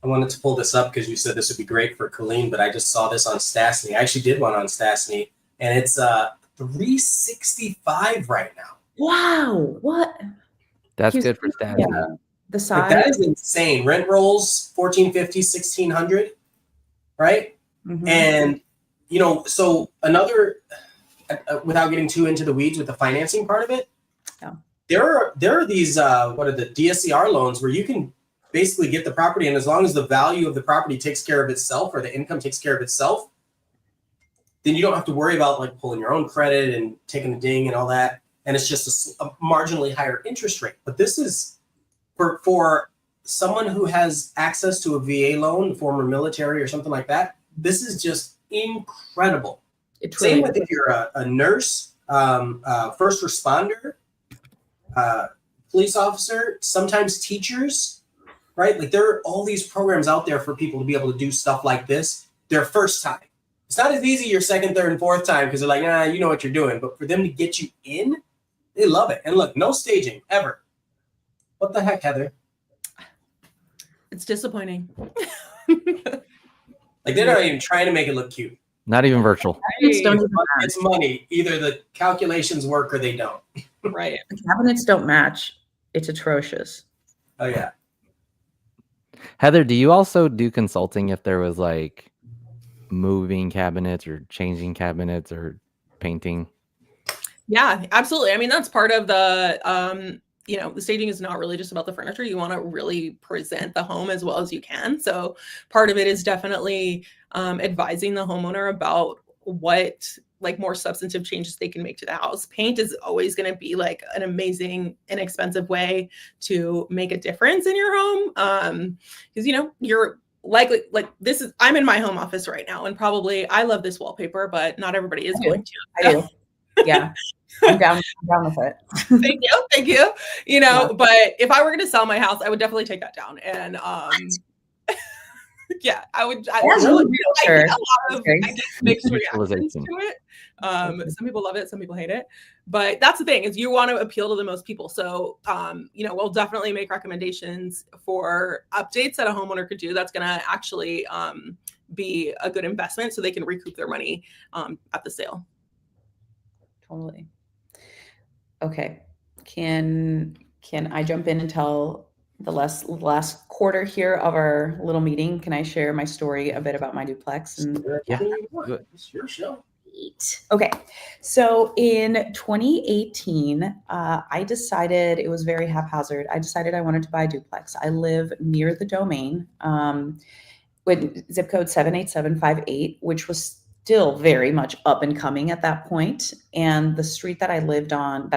I wanted to pull this up because you said this would be great for Killeen, but I just saw this on Stastny. I actually did one on Stastny, and it's $365 right now. Wow. What? That's good for Stastny. Yeah. The size. Like, that is insane. Rent rolls $1,450, $1,600, right? Mm-hmm. And so another, without getting too into the weeds with the financing part of it, there are these what are the DSCR loans where you can basically get the property, and as long as the value of the property takes care of itself, or the income takes care of itself, then you don't have to worry about like pulling your own credit and taking a ding and all that. And it's just a marginally higher interest rate. But this is for someone who has access to a VA loan, former military or something like that. This is just incredible. Same with if you're a nurse, first responder, police officer, sometimes teachers, right? Like there are all these programs out there for people to be able to do stuff like this their first time. It's not as easy your second, third, and fourth time because they're like, you know what you're doing. But for them to get you in, they love it. And look, no staging ever. What the heck, Heather? It's disappointing. Like they're not even trying to make it look cute. Not even virtual. It's money. Either the calculations work or they don't. Right. The cabinets don't match. It's atrocious. Oh yeah. Heather, do you also do consulting if there was like moving cabinets or changing cabinets or painting? Yeah, absolutely. I mean, that's part of the the staging is not really just about the furniture. You want to really present the home as well as you can. So part of it is definitely advising the homeowner about what like more substantive changes they can make to the house. Paint is always going to be like an amazing, inexpensive way to make a difference in your home. Because you're likely like this is I'm in my home office right now, and probably I love this wallpaper, but not everybody is going to. I do. Yeah. I'm down with it. Thank you. But if I were going to sell my house, I would definitely take that down. And yeah, I would. I get a lot of mixed reactions to it. Some people love it, some people hate it. But that's the thing is you want to appeal to the most people. So we'll definitely make recommendations for updates that a homeowner could do. That's going to actually be a good investment, so they can recoup their money at the sale. Totally. Okay. Can I jump in and tell the last quarter here of our little meeting? Can I share my story a bit about my duplex? And Yeah. It's your show. Okay. So in 2018, I decided, it was very haphazard. I decided I wanted to buy a duplex. I live near the Domain with zip code 78758, which was still very much up and coming at that point. And the street that I live on,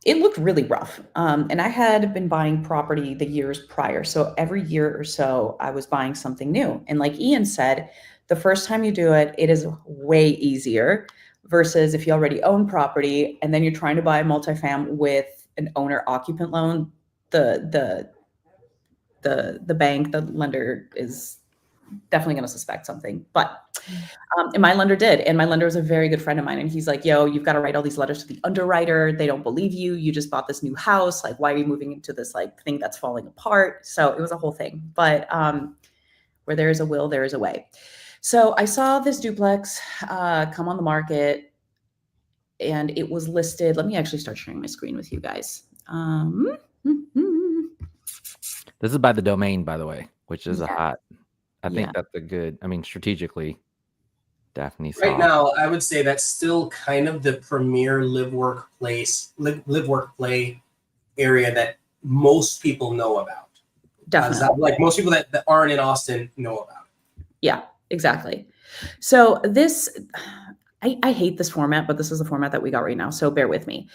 it looked really rough. And I had been buying property the years prior. So every year or so, I was buying something new. And like Ian said, the first time you do it, it is way easier versus if you already own property and then you're trying to buy a multifam with an owner occupant loan, the bank, the lender is definitely going to suspect something. But and my lender did. And my lender was a very good friend of mine. And he's like, yo, you've got to write all these letters to the underwriter. They don't believe you. You just bought this new house. Like, why are you moving into this like thing that's falling apart? So it was a whole thing. But where there is a will, there is a way. So I saw this duplex come on the market and it was listed. Let me actually start sharing my screen with you guys. This is by the Domain, by the way, which is I think that's a good, strategically, Daphne saw. Right now, I would say that's still kind of the premier live work play area that most people know about. Definitely. Like most people that aren't in Austin know about it. Yeah, exactly. So this, I hate this format, but this is the format that we got right now. So bear with me.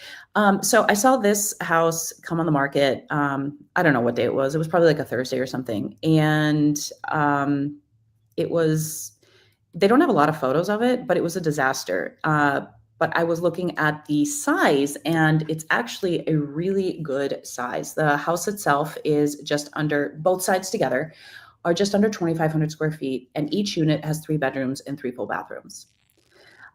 So I saw this house come on the market. I don't know what day it was. It was probably like a Thursday or something. And they don't have a lot of photos of it, but it was a disaster. But I was looking at the size and it's actually a really good size. The house itself is just under, both sides together are just under 2,500 square feet. And each unit has 3 bedrooms and 3 full bathrooms.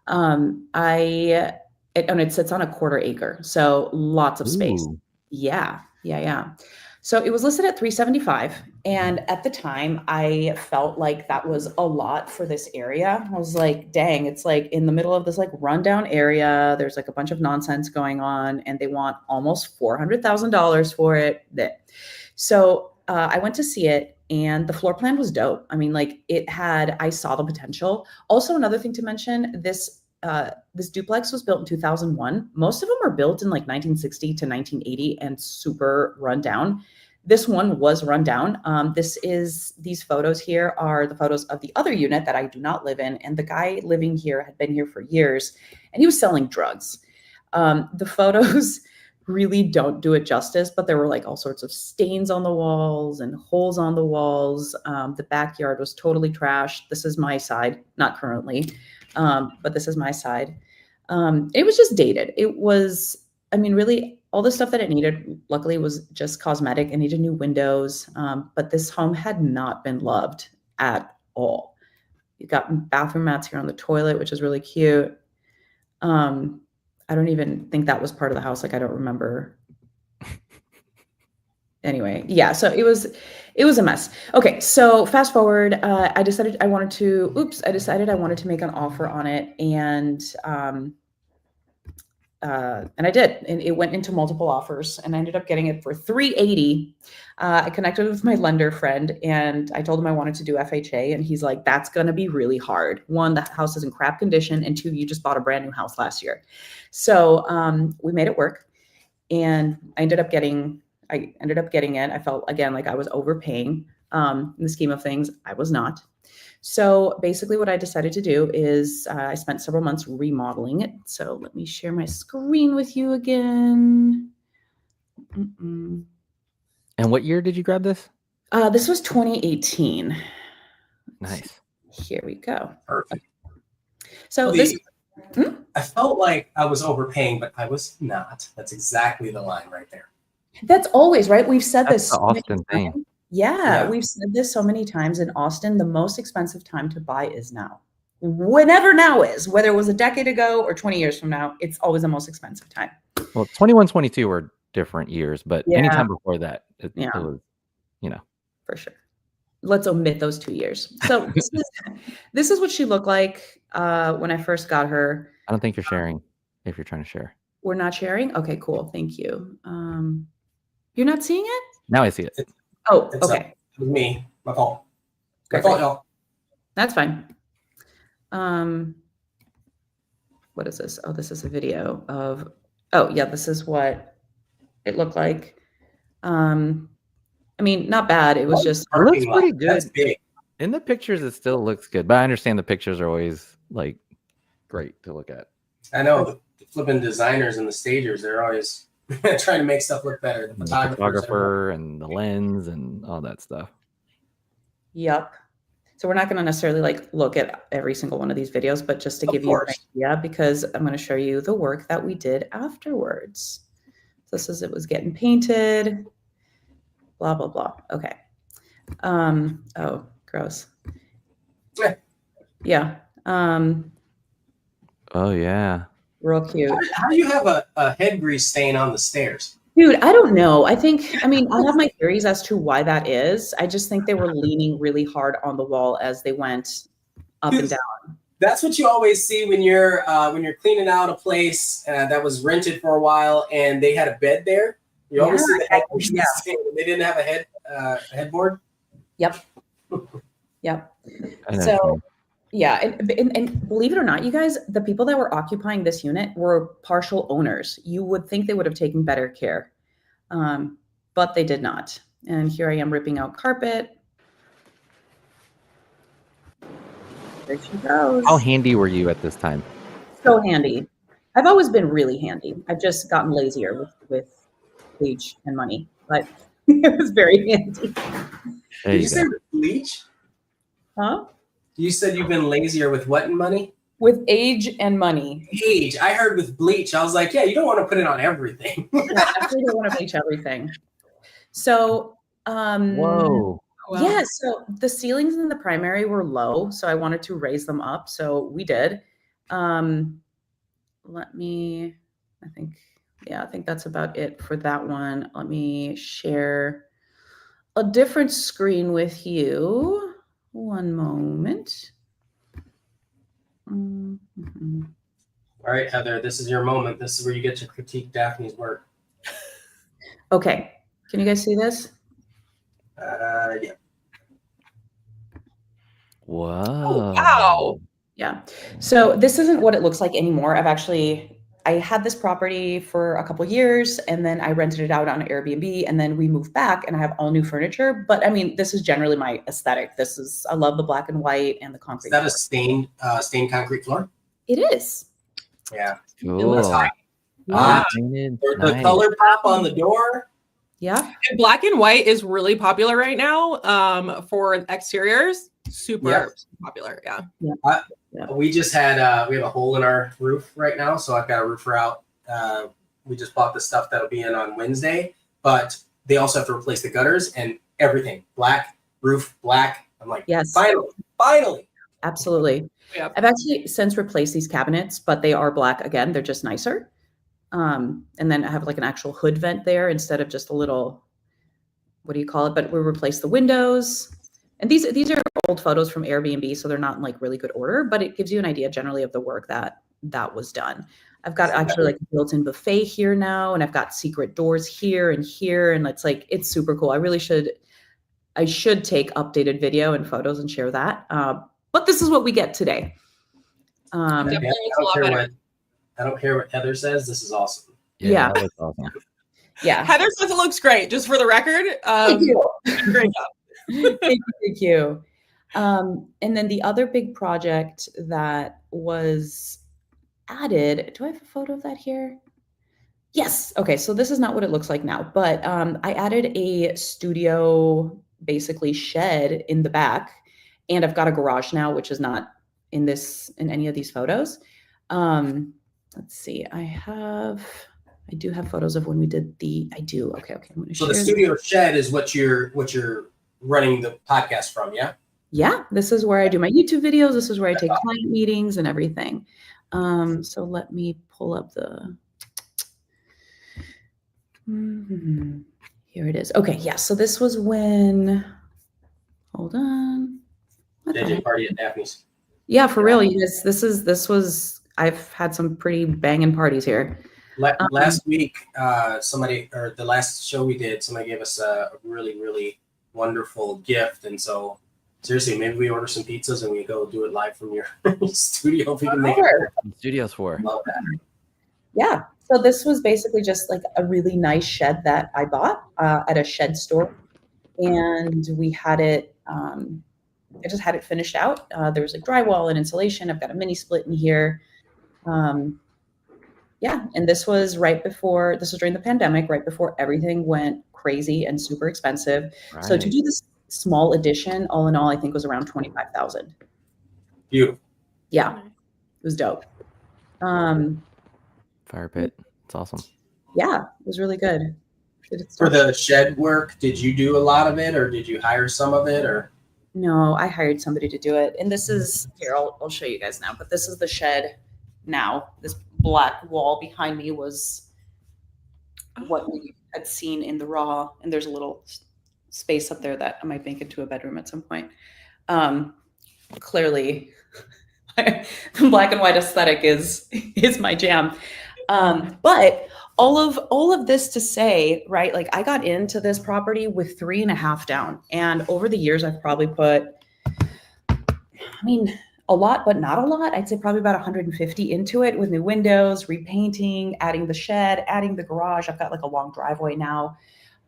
And it sits on a 1/4 acre. So lots of space. Ooh. Yeah. So it was listed at $375. And at the time I felt like that was a lot for this area. I was like, dang, it's like in the middle of this like rundown area. There's like a bunch of nonsense going on and they want almost $400,000 for it. So I went to see it and the floor plan was dope. I mean, like I saw the potential. Also, another thing to mention, this duplex was built in 2001. Most of them are built in like 1960 to 1980 and super run down. This one was run down. These photos here are the photos of the other unit that I do not live in. And the guy living here had been here for years and he was selling drugs. The photos really don't do it justice, but there were like all sorts of stains on the walls and holes on the walls. The backyard was totally trashed. This is my side, not currently. But this is my side. It was just dated. It was, really all the stuff that it needed, luckily was just cosmetic. It needed new windows. But this home had not been loved at all. You got bathroom mats here on the toilet, which is really cute. I don't even think that was part of the house. Like, I don't remember. Anyway, yeah, so it was a mess. Okay, so fast forward, I decided I wanted to make an offer on it. And I did, and it went into multiple offers, and I ended up getting it for $380. I connected with my lender friend, and I told him I wanted to do FHA, and he's like, "That's going to be really hard. One, the house is in crap condition, and two, you just bought a brand new house last year." So we made it work, and I ended up getting it. I felt again like I was overpaying. In the scheme of things, I was not. So basically what I decided to do is I spent several months remodeling it. So let me share my screen with you again. And what year did you grab this? This was 2018. Nice. Here we go. Perfect. So I felt like I was overpaying, but I was not. That's exactly the line right there. that's always right. We've said That's this. the so many Austin times. thing. Yeah, we've said this so many times in Austin. The most expensive time to buy is now. Whenever now is, whether it was a decade ago or 20 years from now, it's always the most expensive time. Well, 21, 22 were different years, but Yeah. anytime before that, it Yeah. was, For sure. Let's omit those 2 years. So this is what she looked like when I first got her. I don't think you're sharing if you're trying to share. We're not sharing? Okay, cool. Thank you. You're not seeing it? Now I see it. Oh, It's okay. It was me. My fault. My Great. fault, y'all. That's fine. What is this? Oh, this is a video of, oh yeah, this is what it looked like. I mean, not bad. It was just, It looks Parking lot. pretty good. That's big. In the pictures, it still looks good, but I understand the pictures are always like great to look at. I know the flipping designers and the stagers, they're always trying to make stuff look better. The And the photographers. photographer and the lens and all that stuff. yep. So we're not going to necessarily like look at every single one of these videos, but just to Of give you an course. idea, because I'm going to show you the work that we did afterwards. This is, it was getting painted, blah, blah, blah. Okay. Oh, gross. Yeah. Yeah. Oh yeah. Real cute. How do you have a head grease stain on the stairs? Dude, I don't know. I mean, I have my theories as to why that is. I just think they were leaning really hard on the wall as they went up and down. That's what you always see when you're cleaning out a place that was rented for a while and they had a bed there. You always see the head grease Yeah. stain. They didn't have a headboard. Yep. Yep. I know So- what you mean. Yeah, and believe it or not, you guys, the people that were occupying this unit were partial owners. You would think they would have taken better care, but they did not. And here I am ripping out carpet. There she goes. How handy were you at this time? So handy. I've always been really handy. I've just gotten lazier with age and money, but it was very handy. There Did you you say go. with bleach? Huh? You said you've been lazier with what and money? With age and money. Age. I heard with bleach. I was like, yeah, you don't want to put it on everything. I actually don't want to bleach everything. So, Whoa. Wow. yeah, so the ceilings in the primary were low, so I wanted to raise them up. So we did. Let me, I think that's about it for that one. Let me share a different screen with you. One moment. Mhm. All right, Heather, this is your moment. This is where you get to critique Daphne's work. Okay, can you guys see this? Yeah. Whoa. Oh, wow. Yeah. So this isn't what it looks like anymore. I had this property for a couple years and then I rented it out on Airbnb and then we moved back and I have all new furniture. But I mean, this is generally my aesthetic. I love the black and white and the Is concrete. that a floor. stained concrete floor? It is. Yeah. Cool. That's high. Yeah. Painted. The Nice. color pop on the door. Yeah. And black and white is really popular right now for exteriors. Super Yeah. popular. Yeah. We just had we have a hole in our roof right now, so I've got a roofer out. We just bought the stuff that'll be in on Wednesday, but they also have to replace the gutters and everything. Black roof, black. I'm like, Yes. finally. Absolutely. Yep. I've actually since replaced these cabinets, but they are black again. They're just nicer. And then I have like an actual hood vent there instead of just a little, what do you call it? But we replaced the windows. And these are old photos from Airbnb, so they're not in like really good order, but it gives you an idea generally of the work that was done. I've got actually like a built-in buffet here now, and I've got secret doors here, and it's super cool. I should take updated video and photos and share that. But this is what we get today. Definitely looks a lot better. I don't care what Heather says. This is awesome. Yeah. That looks awesome. Yeah. Heather says it looks great, just for the record. Thank you. Great job. Thank you. And then the other big project that was added, do I have a photo of that here? Yes. Okay. So this is not what it looks like now, but I added a studio, basically shed in the back, and I've got a garage now, which is not in any of these photos. Let's see. I do have photos of when we did Okay. I'm going to So the studio shed is what you're running the podcast from, yeah? Yeah, this is where I do my YouTube videos. This is where I take client meetings and everything. So let me pull up here it is. Okay, yeah. So this was when. Hold on. JJ party at Daphne's. Yeah, for real, you guys. This was. I've had some pretty banging parties here. Last week, the last show we did, somebody gave us a really, really wonderful gift, and so seriously, maybe we order some pizzas and we go do it live from your studio. If we can make it. Studios for. Love that. Yeah. So this was basically just like a really nice shed that I bought at a shed store, and we had it. I just had it finished out. There was like drywall and insulation. I've got a mini split in here. Yeah, and this was during the pandemic, right before everything went crazy and super expensive. Right. So to do this small addition, all in all, I think was around $25,000. Beautiful. Yeah, it was dope. Fire pit. It's awesome. Yeah, it was really good. For the shed work, did you do a lot of it, or did you hire some of it, or? No, I hired somebody to do it. And this is here. I'll show you guys now. But this is the shed now. This black wall behind me was what we had seen in the raw, and there's a little space up there that I might make into a bedroom at some point. Clearly, the black and white aesthetic is my jam. But all of this to say, right? Like I got into this property with 3.5 down, and over the years, I've probably put, a lot, but not a lot. I'd say probably about 150 into it with new windows, repainting, adding the shed, adding the garage. I've got like a long driveway now.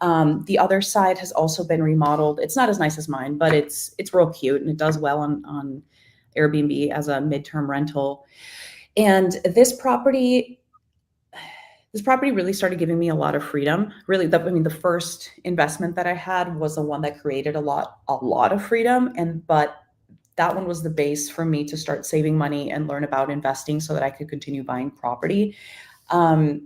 The other side has also been remodeled. It's not as nice as mine, but it's real cute, and it does well on Airbnb as a midterm rental. And this property really started giving me a lot of freedom. Really, the first investment that I had was the one that created a lot of freedom, but that one was the base for me to start saving money and learn about investing so that I could continue buying property. For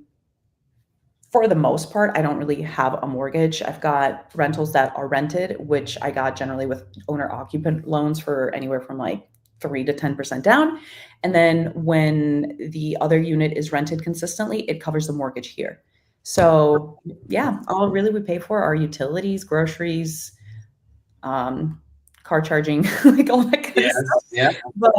the most part, I don't really have a mortgage. I've got rentals that are rented, which I got generally with owner-occupant loans for anywhere from like 3 to 10% down. And then when the other unit is rented consistently, it covers the mortgage here. So yeah, all really we pay for are utilities, groceries, car charging, like all that kind of stuff. Yeah. But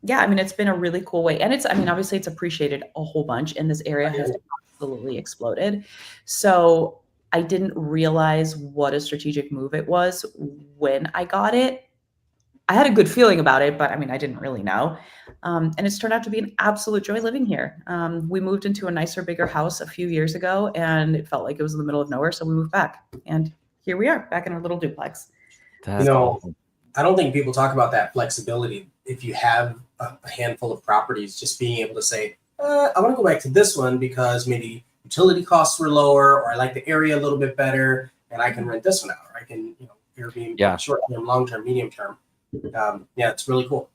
yeah, it's been a really cool way. And obviously it's appreciated a whole bunch, and this area has absolutely exploded. So I didn't realize what a strategic move it was when I got it. I had a good feeling about it, but I didn't really know. And it's turned out to be an absolute joy living here. We moved into a nicer, bigger house a few years ago, and it felt like it was in the middle of nowhere. So we moved back, and here we are back in our little duplex. That's awesome. I don't think people talk about that flexibility. If you have a handful of properties, just being able to say, I want to go back to this one because maybe utility costs were lower, or I like the area a little bit better, and I can rent this one out, or I can, Airbnb short term, long term, medium term. Yeah, it's really cool.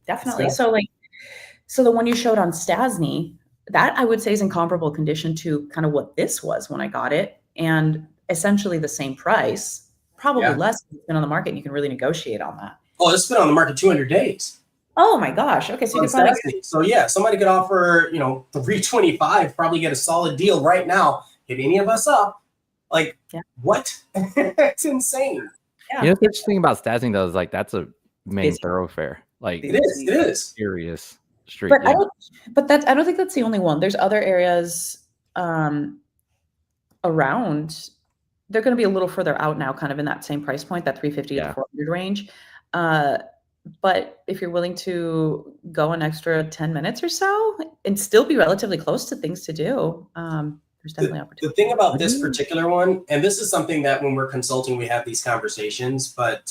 Definitely. So the one you showed on Stasny, that I would say is in comparable condition to kind of what this was when I got it, and essentially the same price. Probably less. It's been on the market, and you can really negotiate on that. Oh, it's been on the market 200 days. Oh my gosh. Okay, so you can So yeah, somebody could offer, $325, probably get a solid deal right now. Hit any of us up. Like, what? It's insane. Yeah. The interesting thing about Stasny though is like that's a main thoroughfare. Like it is. Serious. street. But Yeah. I don't think that's the only one. There's other areas around. They're going to be a little further out now, kind of in that same price point, that 350 Yeah. to 400 range. But if you're willing to go an extra 10 minutes or so and still be relatively close to things to do, there's definitely The opportunity. thing about this particular one, and this is something that when we're consulting, we have these conversations, but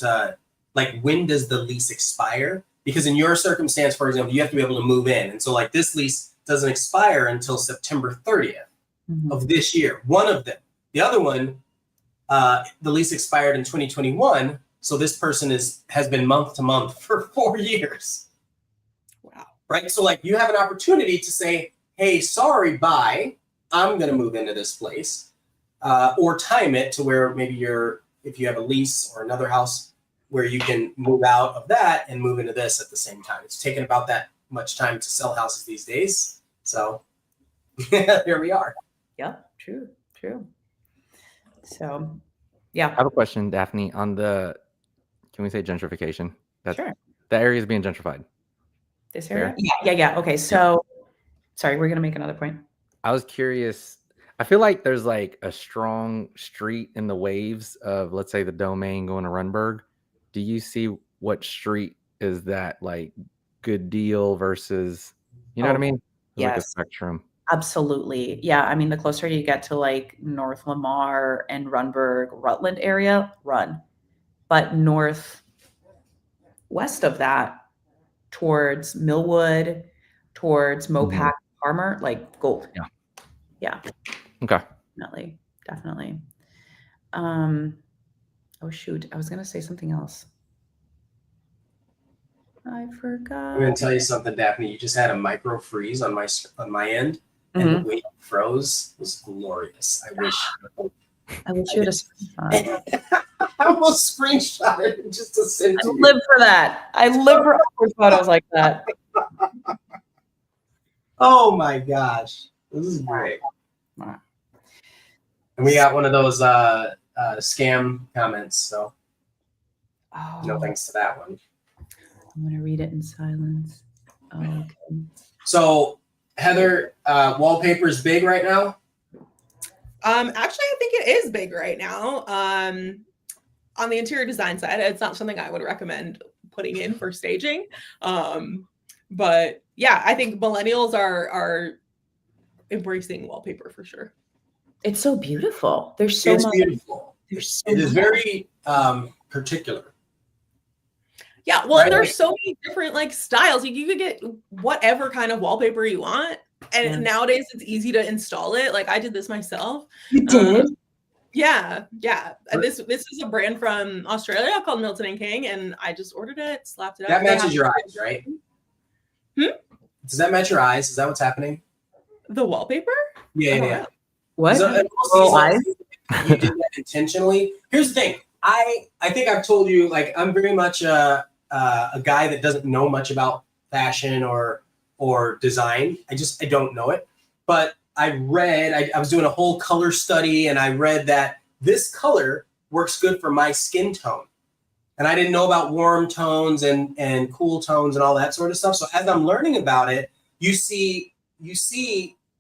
like, when does the lease expire? Because in your circumstance, for example, you have to be able to move in. And so like, this lease doesn't expire until September 30th of this year. One of them. The other one, the lease expired in 2021. So this person has been month to month for 4 years. Wow. Right? So like, you have an opportunity to say, hey, sorry, bye. I'm going to move into this place, or time it to where maybe if you have a lease or another house where you can move out of that and move into this at the same time. It's taken about that much time to sell houses these days. So here we are. Yeah, true. So, yeah. I have a question, Daphne, on can we say gentrification? Sure. The area is being gentrified. This area? Yeah. Okay, so, sorry, we're going to make another point. I was curious. I feel like there's like a strong street in the waves of, let's say, the Domain going to Runberg. Do you see what street is that, like, good deal versus, you know what I mean? There's like a spectrum. Absolutely. Yeah. I mean, the closer you get to like North Lamar and Runberg, Rutland area, run. But northwest of that, towards Millwood, towards Mopac, Palmer, like gold. Yeah. Okay. Definitely. Oh shoot, I was gonna say something else. I forgot. I'm going to tell you something, Daphne. You just had a micro freeze on my end, and the way it froze was glorious. I wish you had a screenshot. I almost screenshotted it just to send to you. I live for that. I live for awkward photos like that. Oh my gosh, this is great. Wow. And we got one of those scam comments, so no thanks to that one. I'm gonna read it in silence. Okay. So Heather, wallpaper is big right now. Actually, I think it is big right now. On the interior design side, it's not something I would recommend putting in for staging. But yeah, I think millennials are embracing wallpaper for sure. It's so beautiful. There's so much. Beautiful. There's so It is much. very particular. Yeah, well, Right. there's so many different like styles. You could get whatever kind of wallpaper you want. And nowadays it's easy to install it. Like I did this myself. You did? Yeah. This is a brand from Australia called Milton and King, and I just ordered it, slapped it up. That matches your eyes, right? Does that match your eyes? Is that what's happening? The wallpaper? Yeah. What? So, you did that intentionally. Here's the thing. I think I've told you, like, I'm very much a guy that doesn't know much about fashion or design. I don't know it. But I was doing a whole color study, and I read that this color works good for my skin tone. And I didn't know about warm tones and cool tones and all that sort of stuff. So as I'm learning about it, you see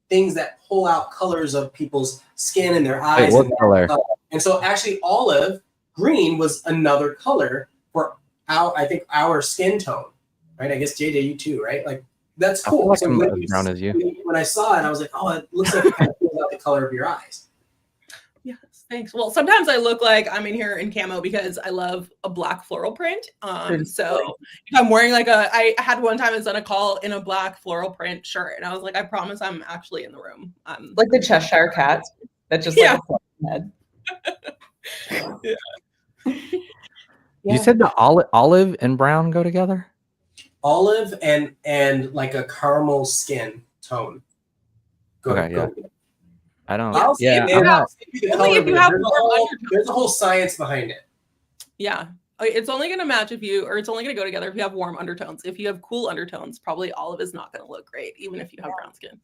things that pull out colors of people's skin and their eyes. Wait, what color? And so actually olive green was another color for our skin tone, right? I guess JJ, you too, right? Like that's cool. I feel like So I'm when as brown as you. When I saw it, I was like, oh, it looks like it kind of pulls out the color of your eyes. Yes, thanks. Well, sometimes I look like I'm in here in camo because I love a black floral print. So if I'm wearing like I had one time I was on a call in a black floral print shirt, and I was like, I promise I'm actually in the room. Like the Cheshire cat. That just like a head. You said the olive and brown go together? Olive and like a caramel skin tone. Okay. I don't. I'll see Yeah, it, I'm not. Only if you have there's a whole science behind it. Yeah. It's only going to match it's only going to go together if you have warm undertones. If you have cool undertones, probably olive is not going to look great, even if you have brown skin.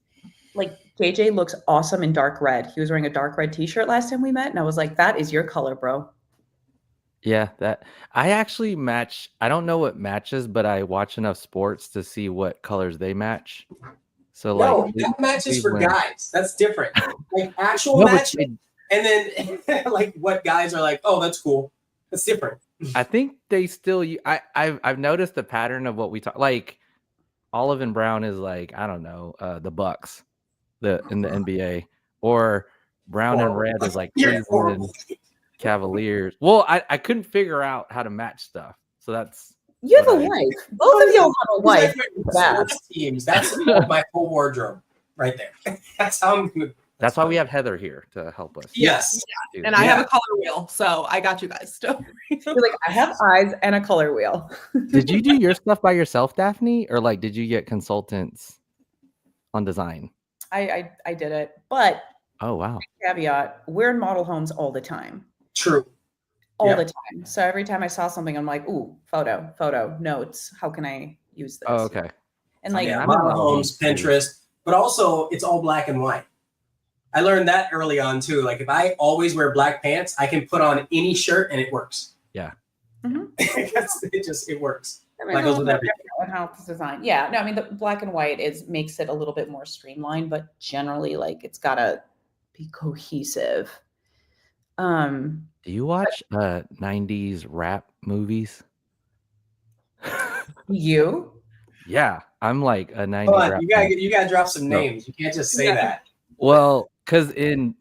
Like JJ looks awesome in dark red. He was wearing a dark red t-shirt last time we met, and I was like, that is your color, bro. Yeah, that I actually match. I don't know what matches, but I watch enough sports to see what colors they match. So like No, that matches for Cleveland. guys. That's different. Like actual No, but matching, and then like what guys are like, oh, that's cool. That's different. I think they still. I've noticed the pattern of what we talk. Like Olive and Brown is like I don't know the Bucks in the NBA, or brown and Horrible. red is like You're Cleveland horrible. Cavaliers. Well, I couldn't figure out how to match stuff, so that's You have a what I- wife. Both of y'all have a wife. Sports teams. That's my whole wardrobe right there. That's how I'm gonna. That's why we have Heather here to help us. Yes. do And that. I have Yeah. a color wheel, so I got you guys. Don't worry. You're like, I have eyes and a color wheel. Did you do your stuff by yourself, Daphne, or like did you get consultants on design? I did it, but Oh wow. caveat: we're in model homes all the time. True. All Yeah. the time. So every time I saw something, I'm like, ooh, photo, notes. How can I use this? Oh okay. And like, Yeah, I'm model in homes, model homes, too. Pinterest, but also it's all black and white. I learned that early on too. Like if I always wear black pants, I can put on any shirt and it works. Yeah. Mhm. it works. I mean, That goes with everything. and how it's designed. Yeah, no, I mean the black and white makes it a little bit more streamlined, but generally, like it's gotta be cohesive. Do you watch 90s rap movies? You? Yeah, I'm like a 90s Hold on, rap you fan. gotta drop some No. names. You can't just say Yeah. that. Well, because in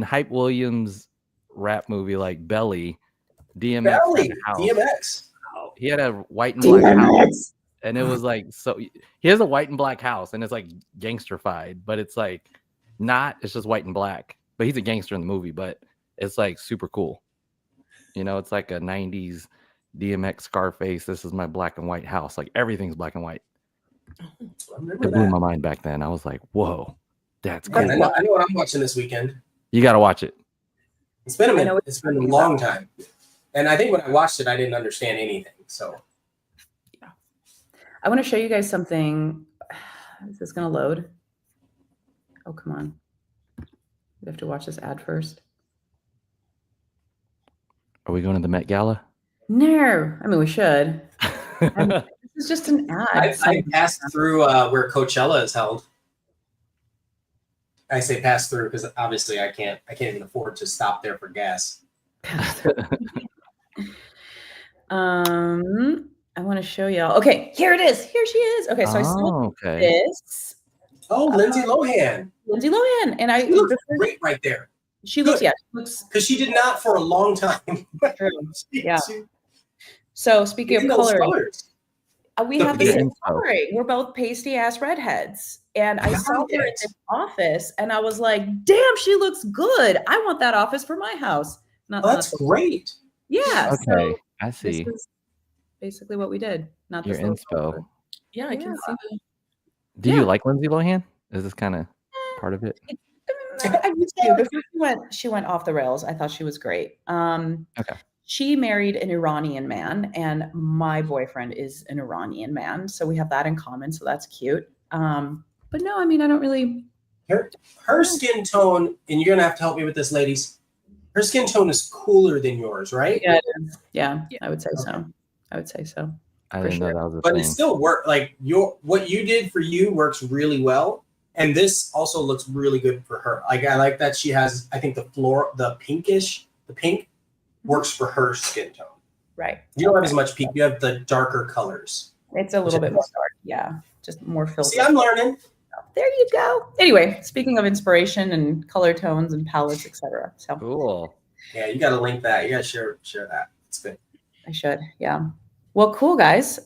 Hype Williams' rap movie like Belly, DMX had Belly, a house. DMX. He had a white and black house, DMX. and it was like so. He has a white and black house, and it's like gangsterfied, but it's like not. It's just white and black. But he's a gangster in the movie, but it's like super cool. You know, it's like a '90s DMX Scarface. This is my black and white house. Like everything's black and white. I remember It blew that. my mind back then. I was like, whoa, that's I cool. know what I'm watching this weekend. You got to watch it. It's been a I know minute. what It's been a you're long time. And I think when I watched it, I didn't understand anything. So I want to show you guys something. Is this gonna load? Oh, come on. We have to watch this ad first. Are we going to the Met Gala? No, I mean we should. This is just an ad. I passed through where Coachella is held. I say pass through because obviously I can't even afford to stop there for gas. I want to show y'all. Okay, here it is. Here she is. Okay, so I saw Oh, okay. this. Oh, Lindsay Lohan. Lindsay Lohan, and I She looks great right there. she looks good. yeah, she looks Because she did not for a long time. true. She- Yeah. she- So speaking of in those coloring, colors. we The have the The same info. coloring. We're both pasty ass redheads, and I saw her in Right. this office, and I was like, "Damn, she looks good. I want that office for my house." Not, Oh, that's not great. yeah. Okay, So I this see. is basically what we did. Not Your this little color. inspo. Yeah, I can Yeah. see that. Do Yeah. you like Lindsay Lohan? Is this kind of part of it? I used to. Before she went off the rails, I thought she was great. Okay. She married an Iranian man, and my boyfriend is an Iranian man, so we have that in common. So that's cute. But no, I mean, I don't really. Her skin tone, and you're gonna have to help me with this, ladies. Her skin tone is cooler than yours, right? Yeah, yeah, I would say so. I would say so. I For didn't sure. know that was a But thing. it still work. Like what you did for you works really well, and this also looks really good for her. Like I like that she has. I think the pink works for her skin tone. Right. You don't have as much pink. You have the darker colors. It's a little bit more dark. Yeah, just more filtered. See, I'm learning. There you go. Anyway, speaking of inspiration and color tones and palettes, etc. So Cool. Yeah, you got to link that. You got to share that. It's good. I should. Yeah. Well, cool, guys.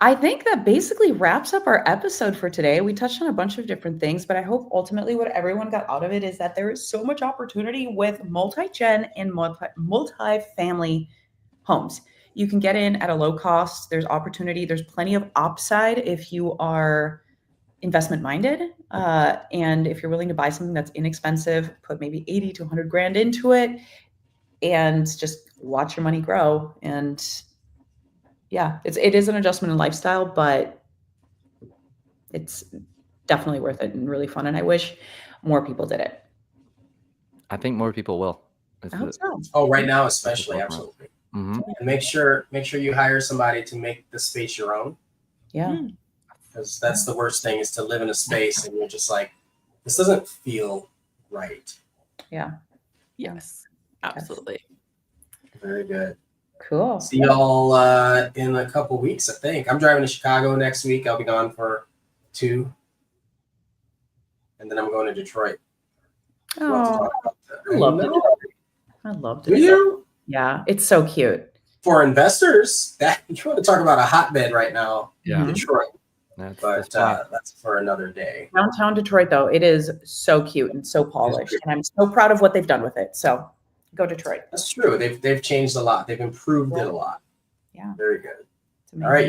I think that basically wraps up our episode for today. We touched on a bunch of different things, but I hope ultimately what everyone got out of it is that there is so much opportunity with multi-gen and multi-family homes. You can get in at a low cost. There's opportunity. There's plenty of upside if you are investment minded. And if you're willing to buy something that's inexpensive, put maybe 80 to 100 grand into it and just watch your money grow. And yeah, it is an adjustment in lifestyle, but it's definitely worth it and really fun. And I wish more people did it. I think more people will. It's I hope so. Oh, right now especially, forefront. absolutely. Mhm. And make sure you hire somebody to make the space your own, Yeah. because that's the worst thing, is to live in a space and you're just like, this doesn't feel right. Yeah. Yes, absolutely. Very good. Cool. See y'all in a couple weeks, I think. I'm driving to Chicago next week. I'll be gone for 2. And then I'm going to Detroit. We'll have to Oh, talk about that. I love know. Detroit. I love Do Detroit. you? Yeah, it's so cute. For investors, that you want to talk about a hotbed right now, Yeah. Mhm. Detroit. That's But the spot. that's for another day. Downtown Detroit, though, it is so cute and so polished, and I'm so proud of what they've done with it. So go Detroit. That's true. They've changed a lot. They've improved it a lot. Yeah. Very good. It's amazing. All right.